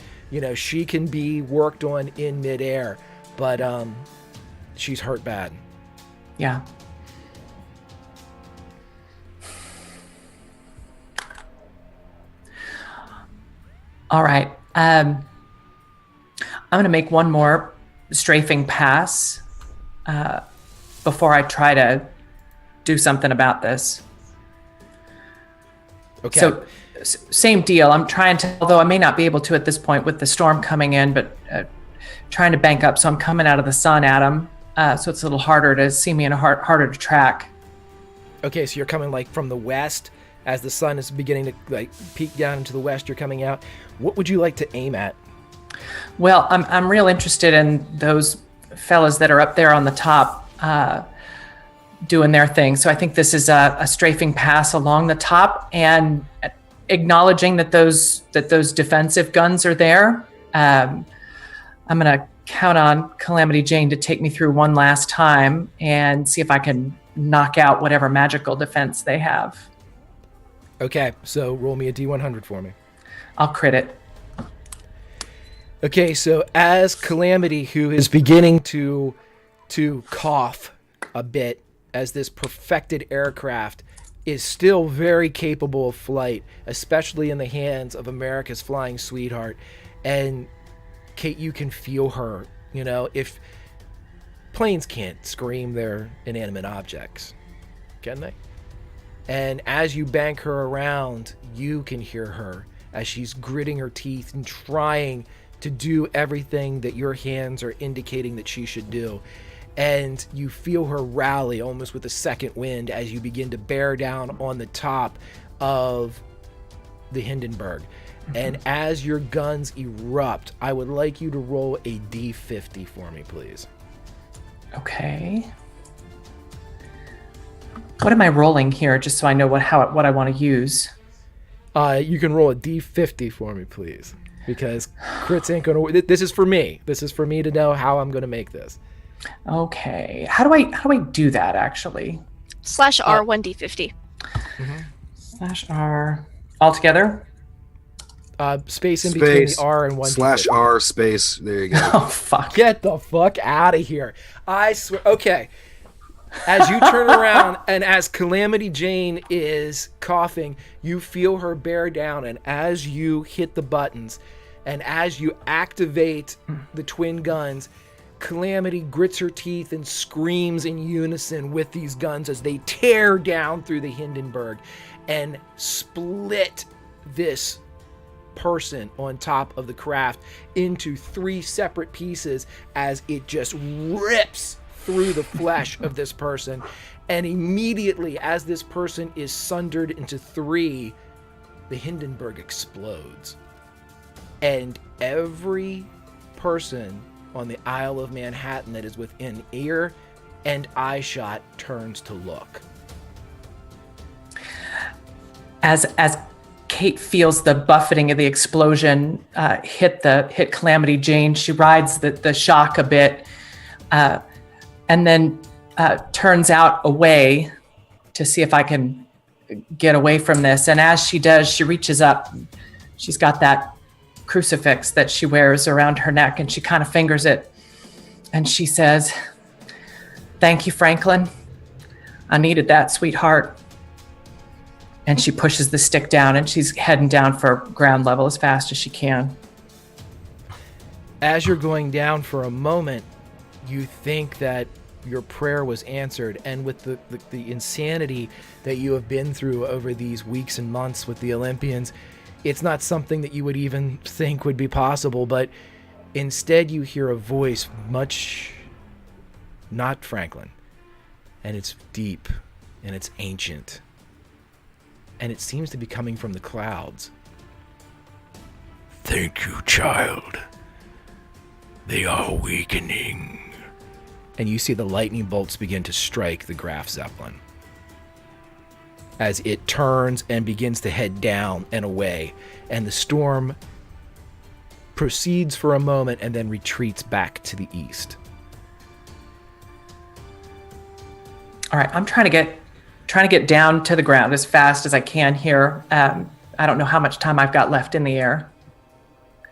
She can be worked on in midair, but she's hurt bad. Yeah. All right. I'm going to make one more strafing pass before I try to do something about this. Okay. So, same deal. I'm trying to, although I may not be able to at this point with the storm coming in, but trying to bank up. So I'm coming out of the sun at him. So it's a little harder to see me and harder to track. Okay, so you're coming like from the west as the sun is beginning to like peek down into the west. You're coming out. What would you like to aim at? Well, I'm real interested in those fellas that are up there on the top doing their thing. So I think this is a strafing pass along the top and acknowledging that those defensive guns are there. I'm going to count on Calamity Jane to take me through one last time and see if I can knock out whatever magical defense they have. Okay, so roll me a D100 for me. I'll crit it. Okay, so as Calamity, who is beginning to cough a bit as this perfected aircraft is still very capable of flight, especially in the hands of America's flying sweetheart. And Kate, you can feel her. If planes can't scream, they're inanimate objects, can they? And as you bank her around, you can hear her as she's gritting her teeth and trying to do everything that your hands are indicating that she should do. And you feel her rally almost with a second wind as you begin to bear down on the top of the Hindenburg. Mm-hmm. And as your guns erupt, I would like you to roll a D50 for me, please. Okay. What am I rolling here, just so I know what I want to use? You can roll a D50 for me, please, because crits ain't gonna. This is for me. This is for me to know how I'm gonna make this. Okay. How do I do that actually? /R 1D50. Mm-hmm. /R all together. Space in between the R and 1D50. /R space. There you go. Oh fuck! Get the fuck out of here! I swear. Okay. As you turn around and as Calamity Jane is coughing, you feel her bear down, and as you hit the buttons and as you activate the twin guns, Calamity grits her teeth and screams in unison with these guns as they tear down through the Hindenburg and split this person on top of the craft into 3 separate pieces as it just rips through the flesh of this person. And immediately as this person is sundered into 3, the Hindenburg explodes. And every person on the Isle of Manhattan that is within ear and eye shot turns to look. As Kate feels the buffeting of the explosion hit Calamity Jane, she rides the shock a bit, and then turns out away to see if I can get away from this. And as she does, she reaches up. She's got that crucifix that she wears around her neck, and she kind of fingers it. And she says, "Thank you, Franklin. I needed that, sweetheart." And she pushes the stick down, and she's heading down for ground level as fast as she can. As you're going down for a moment, you think that your prayer was answered, and with the insanity that you have been through over these weeks and months with the Olympians, it's not something that you would even think would be possible, but instead you hear a voice not Franklin, and it's deep, and it's ancient, and it seems to be coming from the clouds. "Thank you, child. They are weakening." And you see the lightning bolts begin to strike the Graf Zeppelin as it turns and begins to head down and away, and the storm proceeds for a moment and then retreats back to the east. All right, I'm trying to get down to the ground as fast as I can here. I don't know how much time I've got left in the air.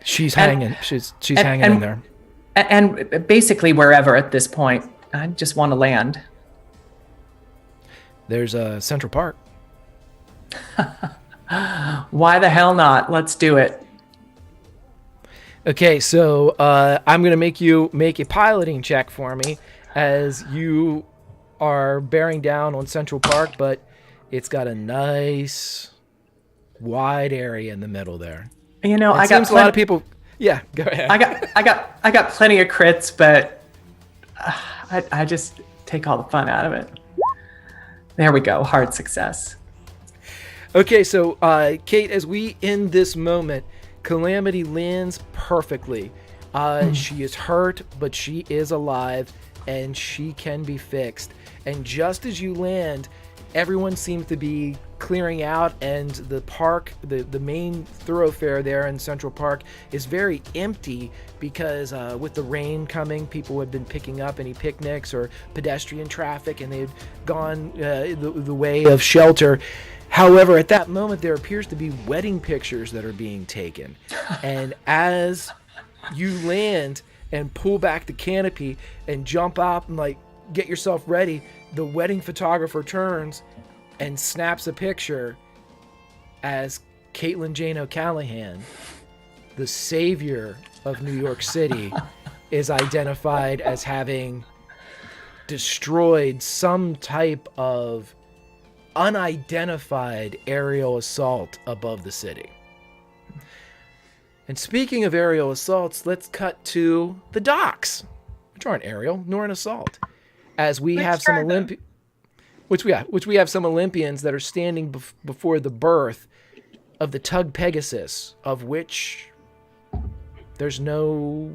She's hanging. She's hanging in there. And basically wherever at this point. I just want to land. There's a Central Park. Why the hell not? Let's do it. Okay, so I'm going to make you make a piloting check for me as you are bearing down on Central Park, but it's got a nice wide area in the middle there. You know, it seems a lot of people. Yeah, go ahead. I got plenty of crits, but I just take all the fun out of it. There we go. Hard success. Okay, so Kate, as we end this moment, Calamity lands perfectly. She is hurt, but she is alive, and she can be fixed. And just as you land, everyone seems to be clearing out, and the park, the main thoroughfare there in Central Park, is very empty because with the rain coming, people have been picking up any picnics or pedestrian traffic, and they've gone the way of shelter. However, at that moment, there appears to be wedding pictures that are being taken. And as you land and pull back the canopy and jump up and get yourself ready, the wedding photographer turns and snaps a picture as Caitlin Jane O'Callahan, the savior of New York City, is identified as having destroyed some type of unidentified aerial assault above the city. And speaking of aerial assaults, let's cut to the docks, which aren't aerial nor an assault, as we have some Olympians that are standing before the berth of the tug Pegasus, of which there's no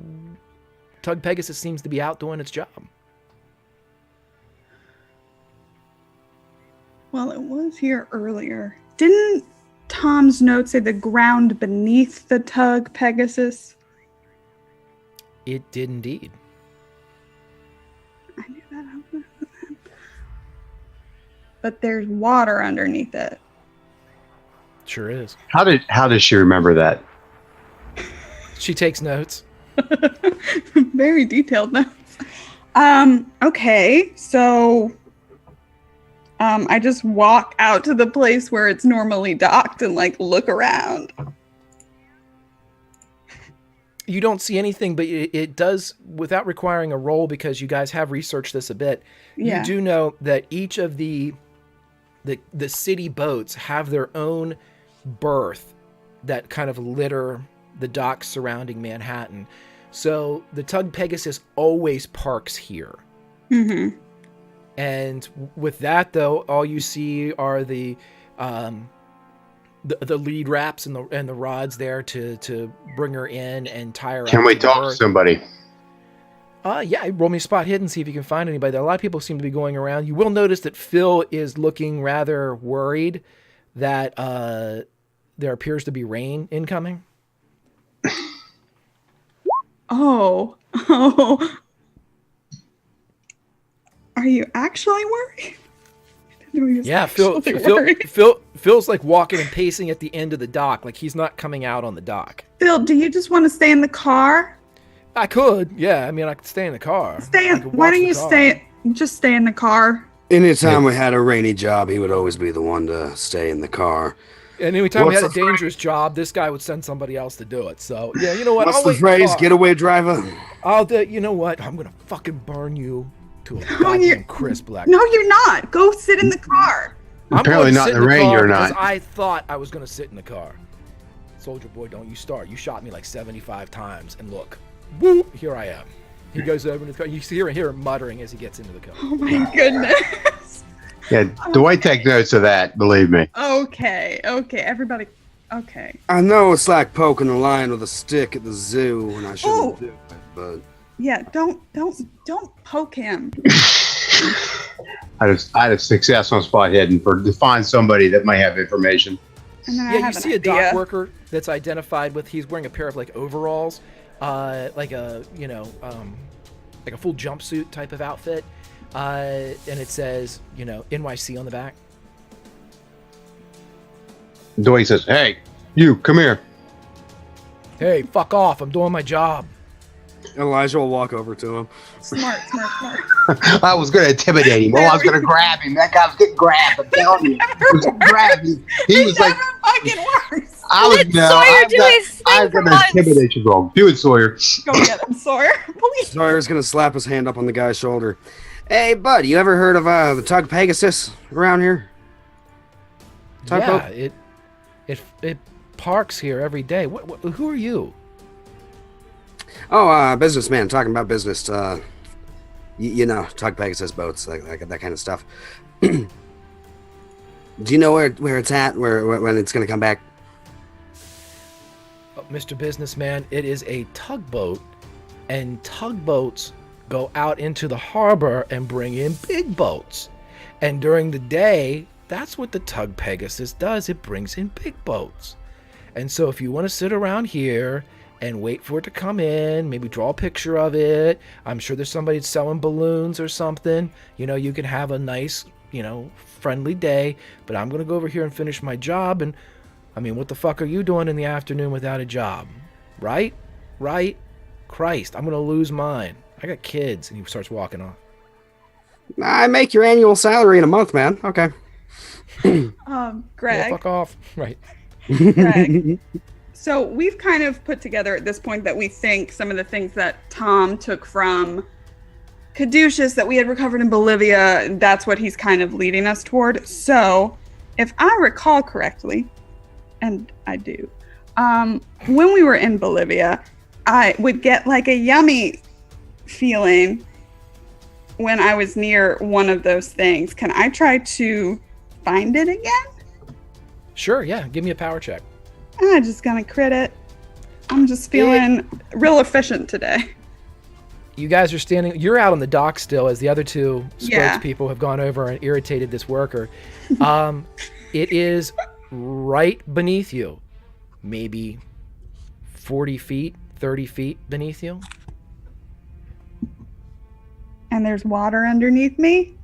tug Pegasus seems to be out doing its job. Well, it was here earlier. Didn't Tom's note say the ground beneath the tug Pegasus? It did indeed. I knew that. But there's water underneath it. Sure is. How does she remember that? She takes notes. Very detailed notes. Okay, so I just walk out to the place where it's normally docked and look around. You don't see anything, but it does, without requiring a roll, because you guys have researched this a bit. Yeah. You do know that each of the city boats have their own berth that kind of litter the docks surrounding Manhattan. So the tug Pegasus always parks here. Mm-hmm. And with that, though, all you see are the lead wraps and the rods there to bring her in and tie her. Can we talk to somebody? Yeah, roll me spot hidden, see if you can find anybody. A lot of people seem to be going around. You will notice that Phil is looking rather worried that there appears to be rain incoming. Oh. Oh. Are you actually worried? Yeah, Phil's like walking and pacing at the end of the dock, like he's not coming out on the dock. Phil, do you just want to stay in the car? I could, yeah. I mean, I could stay in the car. Why don't you just stay in the car? Anytime we had a rainy job, he would always be the one to stay in the car. And anytime we had a dangerous job, this guy would send somebody else to do it. So, yeah, you know what? What's the phrase? Getaway driver? You know what? I'm going to fucking burn you to a goddamn crisp black. No, you're not. Go sit in the car. Apparently not in the rain, you're not. I thought I was going to sit in the car. Soldier boy, don't you start. You shot me like 75 times. And look, woo, here I am. He goes over in the car. You hear him muttering as he gets into the car. Oh, my goodness. Yeah, Dwight take notes of that, believe me. Okay, everybody. Okay. I know it's like poking a lion with a stick at the zoo when I shouldn't do it, but... Yeah, don't poke him. I had a success on spot hidden to find somebody that might have information. And then you see a dock worker that's identified with, he's wearing a pair of like overalls, like a full jumpsuit type of outfit, and it says, NYC on the back. Dwight says, "Hey, you, come here." Hey, fuck off, I'm doing my job. Elijah will walk over to him. Smart. I was going to intimidate him. I was going to grab him. That guy was getting grabbed. I'm telling you. He was grabbed him. He was like, fucking works. I'm going to intimidate you, bro. Do it, Sawyer. Go get him, Sawyer. Please. Sawyer's going to slap his hand up on the guy's shoulder. Hey, bud, you ever heard of the Tug Pegasus around here? Yeah, it parks here every day. Who are you? Oh, businessman, talking about business. You know, Tug Pegasus boats, like that kind of stuff. Do you know where it's at? When it's going to come back? Mr. Businessman, it is a tugboat, and tugboats go out into the harbor and bring in big boats. And during the day, that's what the Tug Pegasus does. It brings in big boats. And so if you want to sit around here and wait for it to come in, maybe draw a picture of it. I'm sure there's somebody selling balloons or something. You can have a nice, friendly day, but I'm going to go over here and finish my job. And I mean, what the fuck are you doing in the afternoon without a job? Right? Christ, I'm going to lose mine. I got kids. And he starts walking off. I make your annual salary in a month, man. Okay. Greg. Yeah, fuck off. Right. Greg. So we've kind of put together at this point that we think some of the things that Tom took from Caduceus that we had recovered in Bolivia, that's what he's kind of leading us toward. So if I recall correctly, and I do, when we were in Bolivia, I would get like a yummy feeling when I was near one of those things. Can I try to find it again? Sure, yeah. Give me a power check. I'm just gonna crit it. I'm just feeling real efficient today. You guys are standing, you're out on the dock still as the other two spokespeople have gone over and irritated this worker. It is right beneath you, maybe 40 feet, 30 feet beneath you. And there's water underneath me?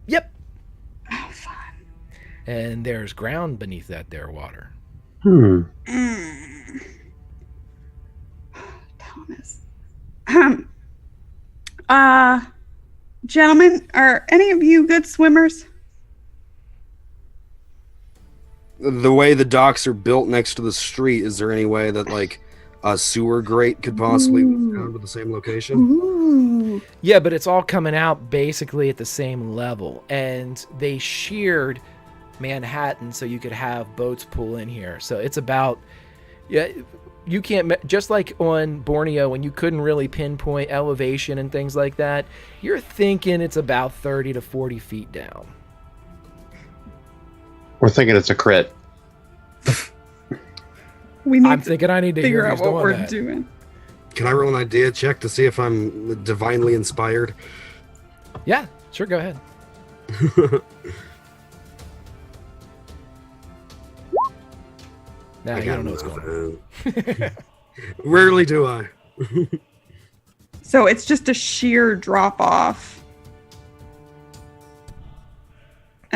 Yep. Oh, fun. And there's ground beneath that there water. Thomas. Gentlemen, are any of you good swimmers? The way the docks are built next to the street, is there any way that like a sewer grate could possibly go to the same location? Ooh. Yeah, but it's all coming out basically at the same level, and they sheared Manhattan so you could have boats pull in here. So it's about, you can't, just like on Borneo when you couldn't really pinpoint elevation and things like that, you're thinking it's about 30 to 40 feet down. We're thinking it's a crit. I'm thinking I need to figure hear out who's what we're doing that. doing. Can I roll an idea check to see if I'm divinely inspired? Yeah, sure, go ahead. Nah, I you got don't know what's going on. on. Rarely do I. So it's just a sheer drop off.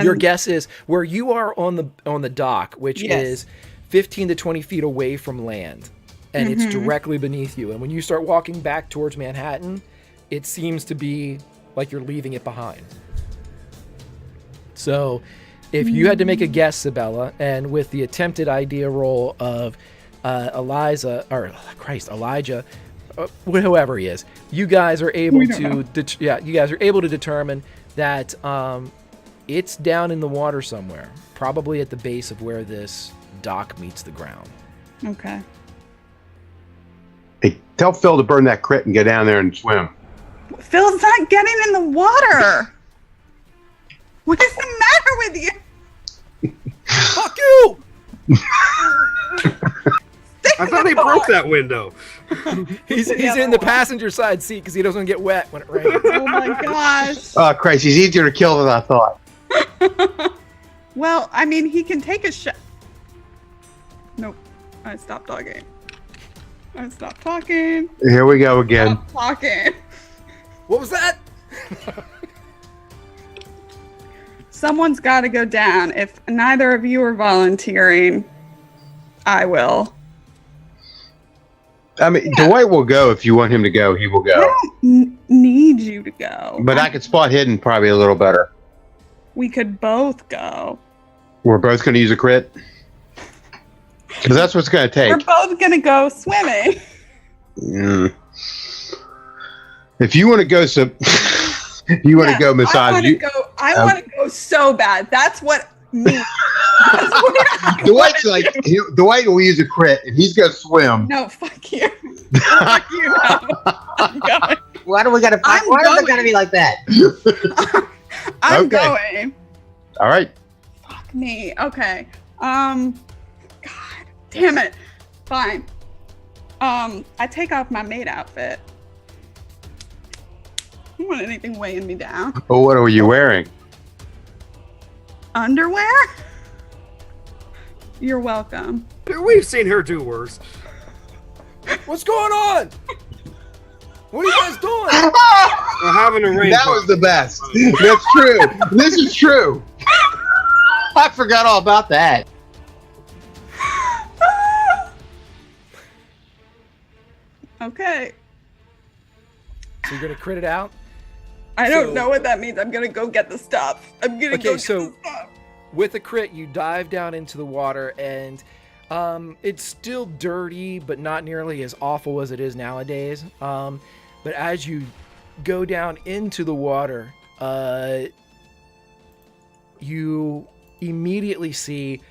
Your guess is where you are on the dock, which is 15 to 20 feet away from land, and it's directly beneath you. And when you start walking back towards Manhattan, it seems to be like you're leaving it behind. So if you had to make a guess, Sabella, and with the attempted idea roll of Elijah, whoever he is, you guys are able to determine that it's down in the water somewhere, probably at the base of where this dock meets the ground. Okay. Hey, tell Phil to burn that crit and get down there and swim. Phil's not getting in the water. What is the matter with you? Fuck you! I thought he broke that window. He's in the passenger side seat because he doesn't get wet when it rains. Oh my gosh. Oh, Christ, he's easier to kill than I thought. Well, I mean, he can take a shot. Nope. I stopped talking. Here we go again. Stop talking. What was that? Someone's got to go down. If neither of you are volunteering, I will. I mean, Dwight will go if you want him to go. He will I go. don't need you to go. But I could spot hidden probably a little better. We could both go. We're both going to use a crit. Because that's what's going to take. We're both going to go swimming. Mm. If you want to go, if you want to go massage, I want to go so bad. That's what me. Dwight's like, Dwight will use a crit and he's going to swim. No, fuck you. Fuck you. No. I'm going. Why is it gotta be like that? I'm Okay. going. All right. Fuck me. Okay. God damn it. Fine. I take off my maid outfit. I don't want anything weighing me down. Well, what are you wearing? Underwear? You're welcome. We've seen her do worse. What's going on? What are you guys doing? We're having a rain. That was the best. That's true. This is true. I forgot all about that. Okay. So you're gonna crit it out? I don't know what that means. I'm gonna go get the stuff. I'm gonna go get so the stuff. with a crit, you dive down into the water, and it's still dirty, but not nearly as awful as it is nowadays. But as you go down into the water, you immediately see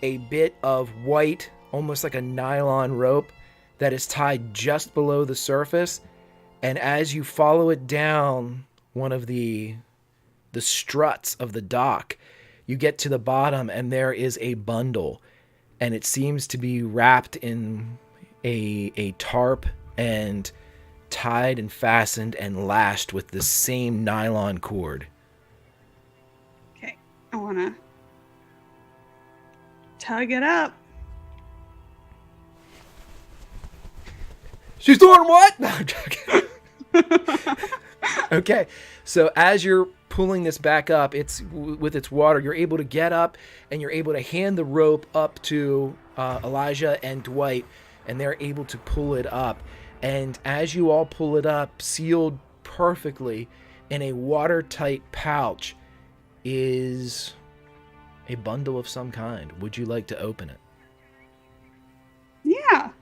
a bit of white, almost like a nylon rope, that is tied just below the surface. And as you follow it down one of the struts of the dock, you get to the bottom, and there is a bundle, and it seems to be wrapped in a tarp and tied and fastened and lashed with the same nylon cord. Okay. I wanna tug it up. She's doing what? No, I'm joking. Okay, so as you're pulling this back up, it's with its water, you're able to get up and you're able to hand the rope up to Elijah and Dwight, and they're able to pull it up. And as you all pull it up, sealed perfectly in a watertight pouch, is a bundle of some kind. Would you like to open it? Yeah.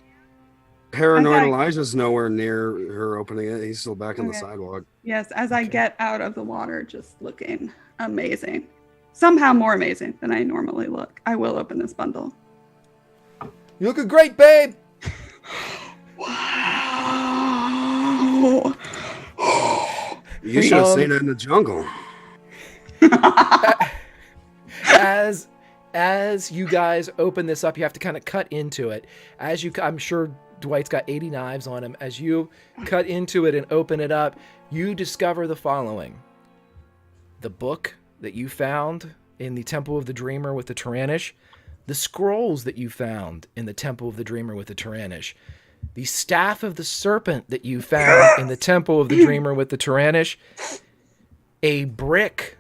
Paranoid Okay. Elijah's nowhere near her opening it. He's still back on the sidewalk. Yes, as I get out of the water, just looking amazing. Somehow more amazing than I normally look. I will open this bundle. You looking great, babe. Wow. You should have seen it in the jungle. As you guys open this up, you have to kind of cut into it. I'm sure Dwight's got 80 knives on him. As you cut into it and open it up, you discover the following. The book that you found in the Temple of the Dreamer with the Tyrannish, the scrolls that you found in the Temple of the Dreamer with the Tyrannish, the staff of the serpent that you found in the Temple of the Dreamer with the Tyrannish, a brick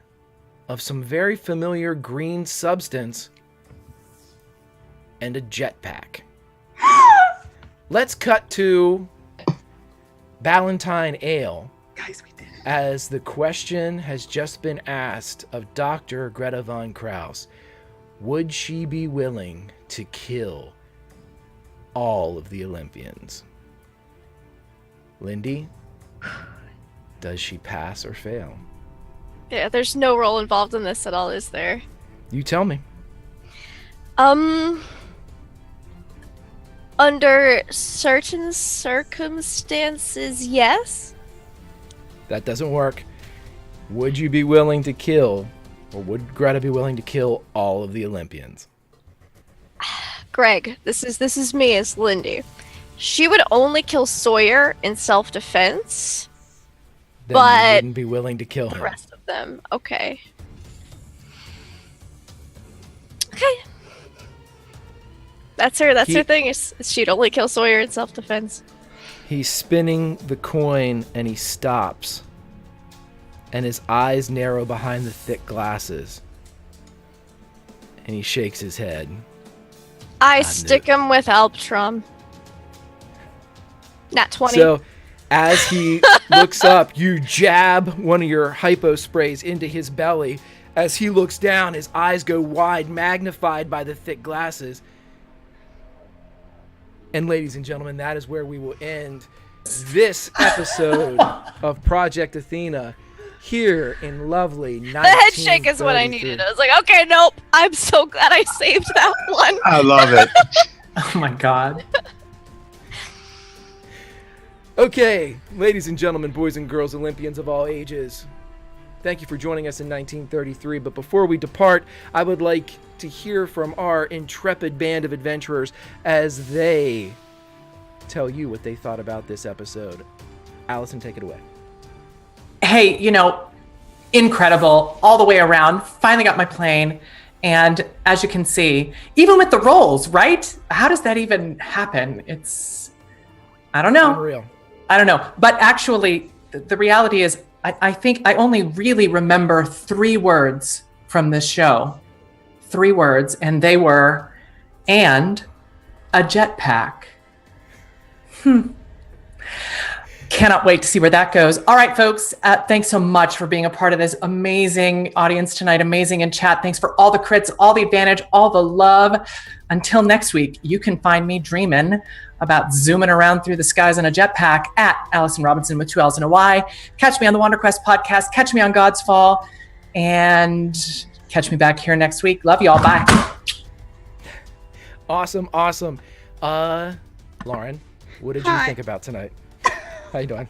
of some very familiar green substance, and a jetpack. Let's cut to Ballantine Ale. Guys, we did it. As the question has just been asked of Dr. Greta von Krause, would she be willing to kill all of the Olympians? Lindy, does she pass or fail? Yeah, there's no role involved in this at all, is there? You tell me. Under certain circumstances, yes. That doesn't work. Would you be willing to kill, or would Greta be willing to kill all of the Olympians? Greg, this is me as Lindy. She would only kill Sawyer in self-defense. Then But you wouldn't be willing to kill the him. rest of them, okay. Okay. That's her thing, is she'd only kill Sawyer in self-defense. He's spinning the coin and he stops. And his eyes narrow behind the thick glasses. And he shakes his head. I stick him with Alptron. Nat 20. So, as he looks up, you jab one of your hypo sprays into his belly. As he looks down, his eyes go wide, magnified by the thick glasses. And ladies and gentlemen, that is where we will end this episode of Project Athena here in lovely 1933. The head shake is what I needed. I was like, okay, nope. I'm so glad I saved that one. I love it. Oh my god. Okay, ladies and gentlemen, boys and girls, Olympians of all ages, thank you for joining us in 1933. But before we depart, I would like to hear from our intrepid band of adventurers as they tell you what they thought about this episode. Allison, take it away. Hey, incredible all the way around. Finally got my plane. And as you can see, even with the rolls, right? How does that even happen? I don't know. Unreal. I don't know. But actually, the reality is, I think I only really remember 3 words from this show. 3 words, and they were, and a jetpack. Cannot wait to see where that goes. All right, folks, thanks so much for being a part of this amazing audience tonight, amazing in chat. Thanks for all the crits, all the advantage, all the love. Until next week, you can find me dreaming about zooming around through the skies in a jetpack at Allison Robinson with 2 L's and a Y. Catch me on the WanderQuest podcast. Catch me on God's Fall. And catch me back here next week. Love y'all. Bye. Awesome. Lauren, what did you think about tonight? How you doing?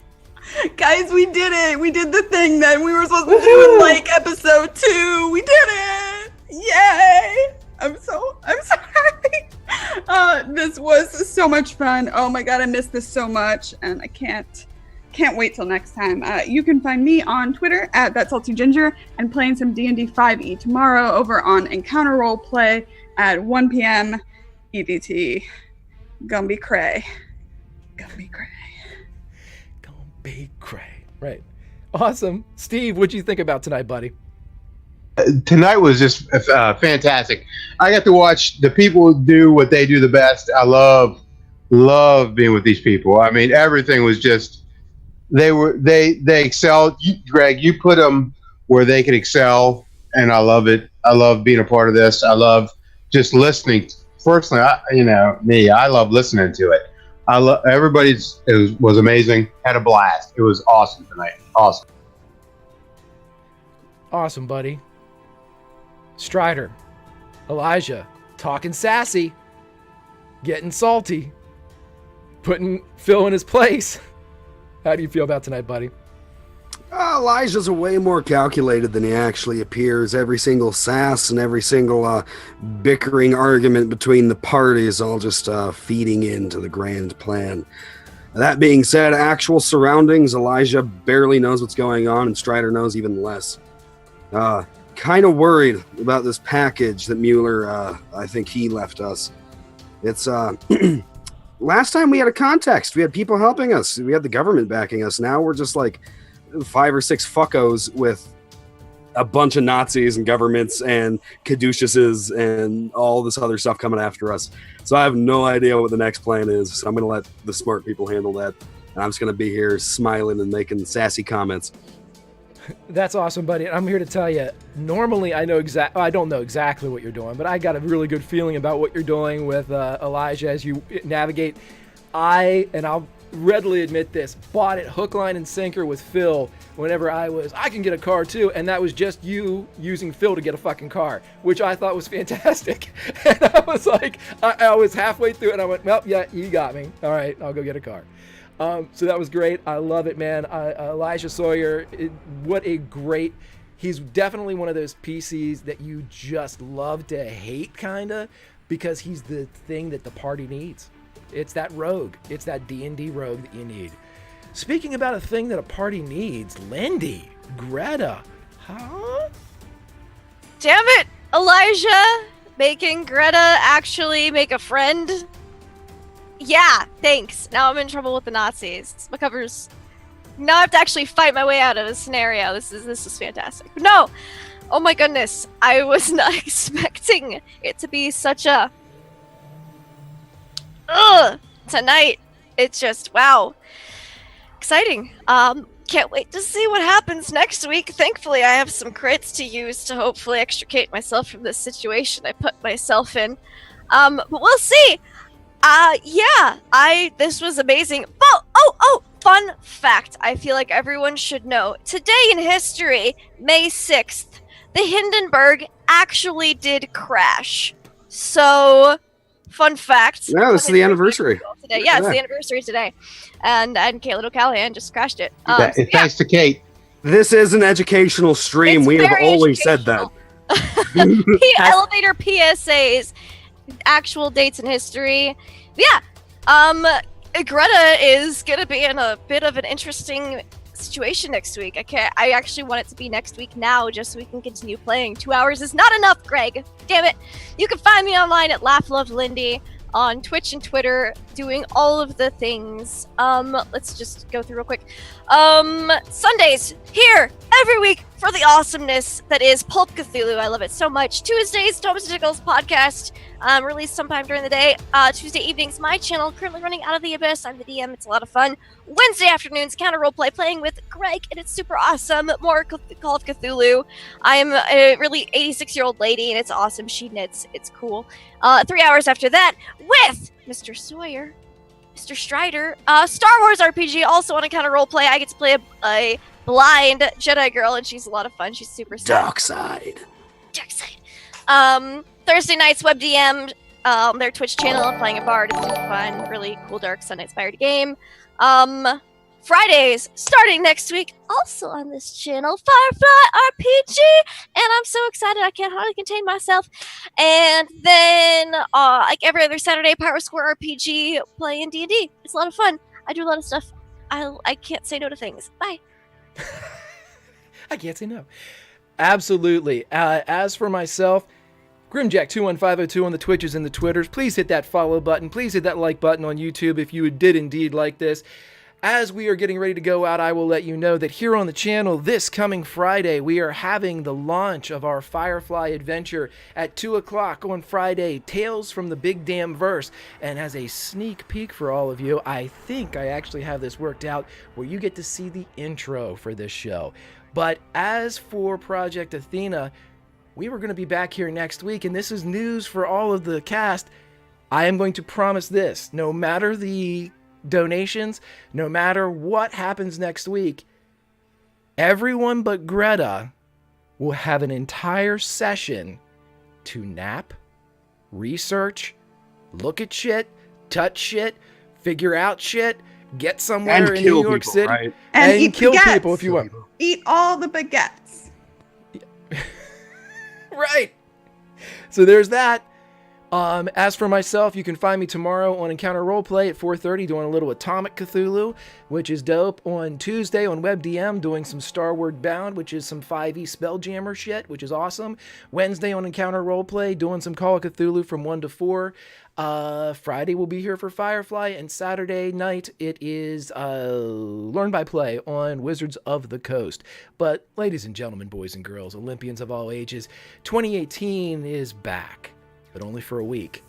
Guys, we did it. We did the thing that we were supposed to do in episode 2. We did it. Yay. I'm so happy. This was so much fun. Oh my god, I missed this so much, and I can't wait till next time. You can find me on Twitter at ThatSaltyGinger and playing some D&D 5e tomorrow over on Encounter Roleplay at 1 p.m. EDT. Gonna be cray. Right. Awesome. Steve, what'd you think about tonight, buddy? Tonight was just fantastic. I got to watch the people do what they do the best. I love being with these people. I mean, everything was just they excelled. Greg, you put them where they could excel, and I love it. I love being a part of this. I love just listening. Personally, I love listening to it. It was amazing. Had a blast. It was awesome tonight. Awesome, buddy. Strider, Elijah, talking sassy, getting salty, putting Phil in his place. How do you feel about tonight, buddy? Elijah's way more calculated than he actually appears. Every single sass and every single bickering argument between the parties all just feeding into the grand plan. That being said, actual surroundings, Elijah barely knows what's going on, and Strider knows even less. Kind of worried about this package that Mueller, I think he left us. It's, last time we had a context. We had people helping us. We had the government backing us. Now we're just like 5 or 6 fuckos with a bunch of Nazis and governments and caduceuses and all this other stuff coming after us. So I have no idea what the next plan is. So I'm going to let the smart people handle that. And I'm just going to be here smiling and making sassy comments. That's awesome, buddy. I'm here to tell you, normally I don't know exactly what you're doing, but I got a really good feeling about what you're doing with Elijah as you navigate. And I'll readily admit this, bought it hook, line, and sinker with Phil whenever I can get a car too, and that was just you using Phil to get a fucking car, which I thought was fantastic. And I was like, I was halfway through it, and I went, well, yeah, you got me. All right, I'll go get a car. So that was great. I love it, man. Elijah Sawyer, he's definitely one of those PCs that you just love to hate, kinda, because he's the thing that the party needs. It's that rogue. It's that D&D rogue that you need. Speaking about a thing that a party needs, Lindy, Greta, huh? Damn it, Elijah! Making Greta actually make a friend? Yeah, thanks. Now I'm in trouble with the Nazis. My cover's... Now I have to actually fight my way out of a scenario. This is fantastic. No! Oh my goodness. I was not expecting it to be such a... Tonight. It's just, wow. Exciting. Can't wait to see what happens next week. Thankfully, I have some crits to use to hopefully extricate myself from this situation I put myself in. But we'll see. This was amazing. Fun fact I feel like everyone should know. Today in history, May 6th, the Hindenburg actually did crash. So, fun fact. Yeah, this is the anniversary. Today. Yeah, it's the anniversary today. And Caitlin O'Callahan just crashed it. Thanks to Kate. This is an educational stream. We have always said that. Elevator PSAs, actual dates in history. Yeah. Greta is gonna be in a bit of an interesting situation next week. I actually want it to be next week now, just so we can continue playing. 2 hours is not enough, Greg. Damn it. You can find me online at LaughLoveLindy on Twitch and Twitter, doing all of the things. Let's just go through real quick. Sundays here every week for the awesomeness that is Pulp Cthulhu. I love it so much. Tuesdays, Thomas Tickles podcast, released sometime during the day. Tuesday evenings, my channel, currently running Out of the Abyss. I'm the DM. It's a lot of fun. Wednesday afternoons, counter roleplay, playing with Greg, and it's super awesome. More Call of Cthulhu. I am a really 86-year-old lady, and it's awesome. She knits. It's cool. 3 hours after that, with Mr. Sawyer, Mr. Strider, Star Wars RPG, also on a counter roleplay. I get to play a blind Jedi girl, and she's a lot of fun. She's super sad. Dark side. Thursday nights, web DM, their Twitch channel, playing a bard. It's super fun. Really cool, dark Sunday-inspired game. Fridays, starting next week, also on this channel, Firefly RPG, and I'm so excited I can't hardly contain myself. And then, like every other Saturday, Pyro Square RPG, playing D&D. It's a lot of fun. I do a lot of stuff. I can't say no to things. Bye. I can't say no. Absolutely. As for myself, Grimjack21502 on the Twitches and the Twitters. Please hit that follow button. Please hit that like button on YouTube if you did indeed like this. As we are getting ready to go out, I will let you know that here on the channel this coming Friday, we are having the launch of our Firefly adventure at 2 o'clock on Friday, Tales from the Big Damn Verse. And as a sneak peek for all of you, I think I actually have this worked out where you get to see the intro for this show. But as for Project Athena, we were going to be back here next week, and this is news for all of the cast. I am going to promise this, no matter the donations, no matter what happens next week, everyone but Greta will have an entire session to nap, research, look at shit, touch shit, figure out shit, get somewhere And in kill New York people, City right? And and eat kill baguettes. people if you want. Eat all the baguettes. Right. So there's that. As for myself, you can find me tomorrow on Encounter Roleplay at 4:30 doing a little Atomic Cthulhu, which is dope. On Tuesday on WebDM doing some Starward Bound, which is some 5e Spelljammer shit, which is awesome. Wednesday on Encounter Roleplay doing some Call of Cthulhu from 1 to 4. Friday we'll be here for Firefly, and Saturday night it is Learn by Play on Wizards of the Coast. But ladies and gentlemen, boys and girls, Olympians of all ages, 2018 is back. But only for a week.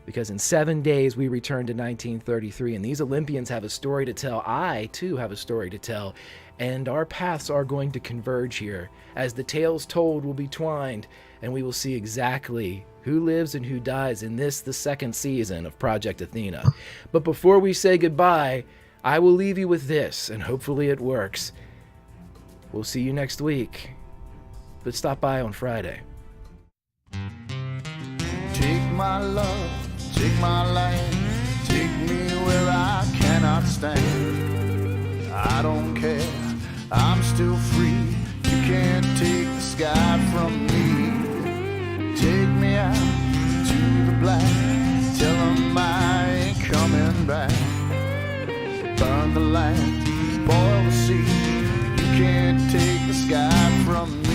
Because in 7 days we return to 1933, and these Olympians have a story to tell. I, too, have a story to tell. And our paths are going to converge here, as the tales told will be twined, and we will see exactly who lives and who dies in this, the second season of Project Athena. But before we say goodbye, I will leave you with this, and hopefully it works. We'll see you next week. But stop by on Friday. Take my love, take my land, take me where I cannot stand. I don't care, I'm still free. You can't take the sky from me. Take me out to the black, tell 'em I ain't coming back. Burn the land, boil the sea. You can't take the sky from me.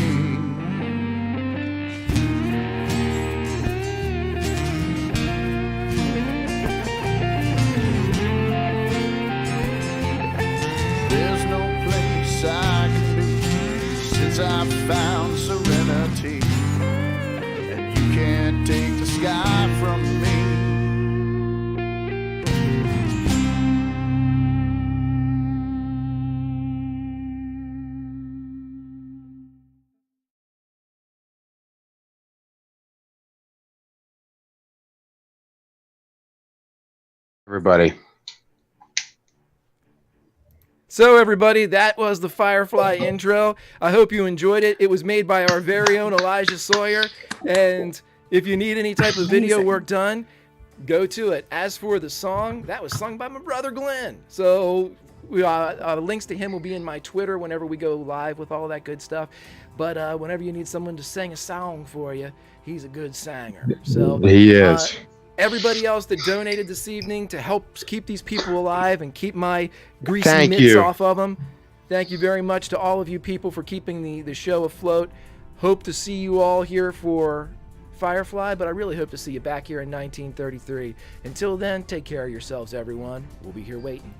I can be since I've found serenity, and you can't take the sky from me. Everybody. So everybody, that was the Firefly intro. I hope you enjoyed it. It was made by our very own Elijah Sawyer. And if you need any type of video work done, go to it. As for the song, that was sung by my brother Glenn. So links to him will be in my Twitter whenever we go live with all that good stuff. But whenever you need someone to sing a song for you, he's a good singer. So He is. Everybody else that donated this evening to help keep these people alive and keep my greasy Thank mitts you. off of them. Thank you very much to all of you people for keeping the show afloat. Hope to see you all here for Firefly, but I really hope to see you back here in 1933. Until then, take care of yourselves, everyone. We'll be here waiting.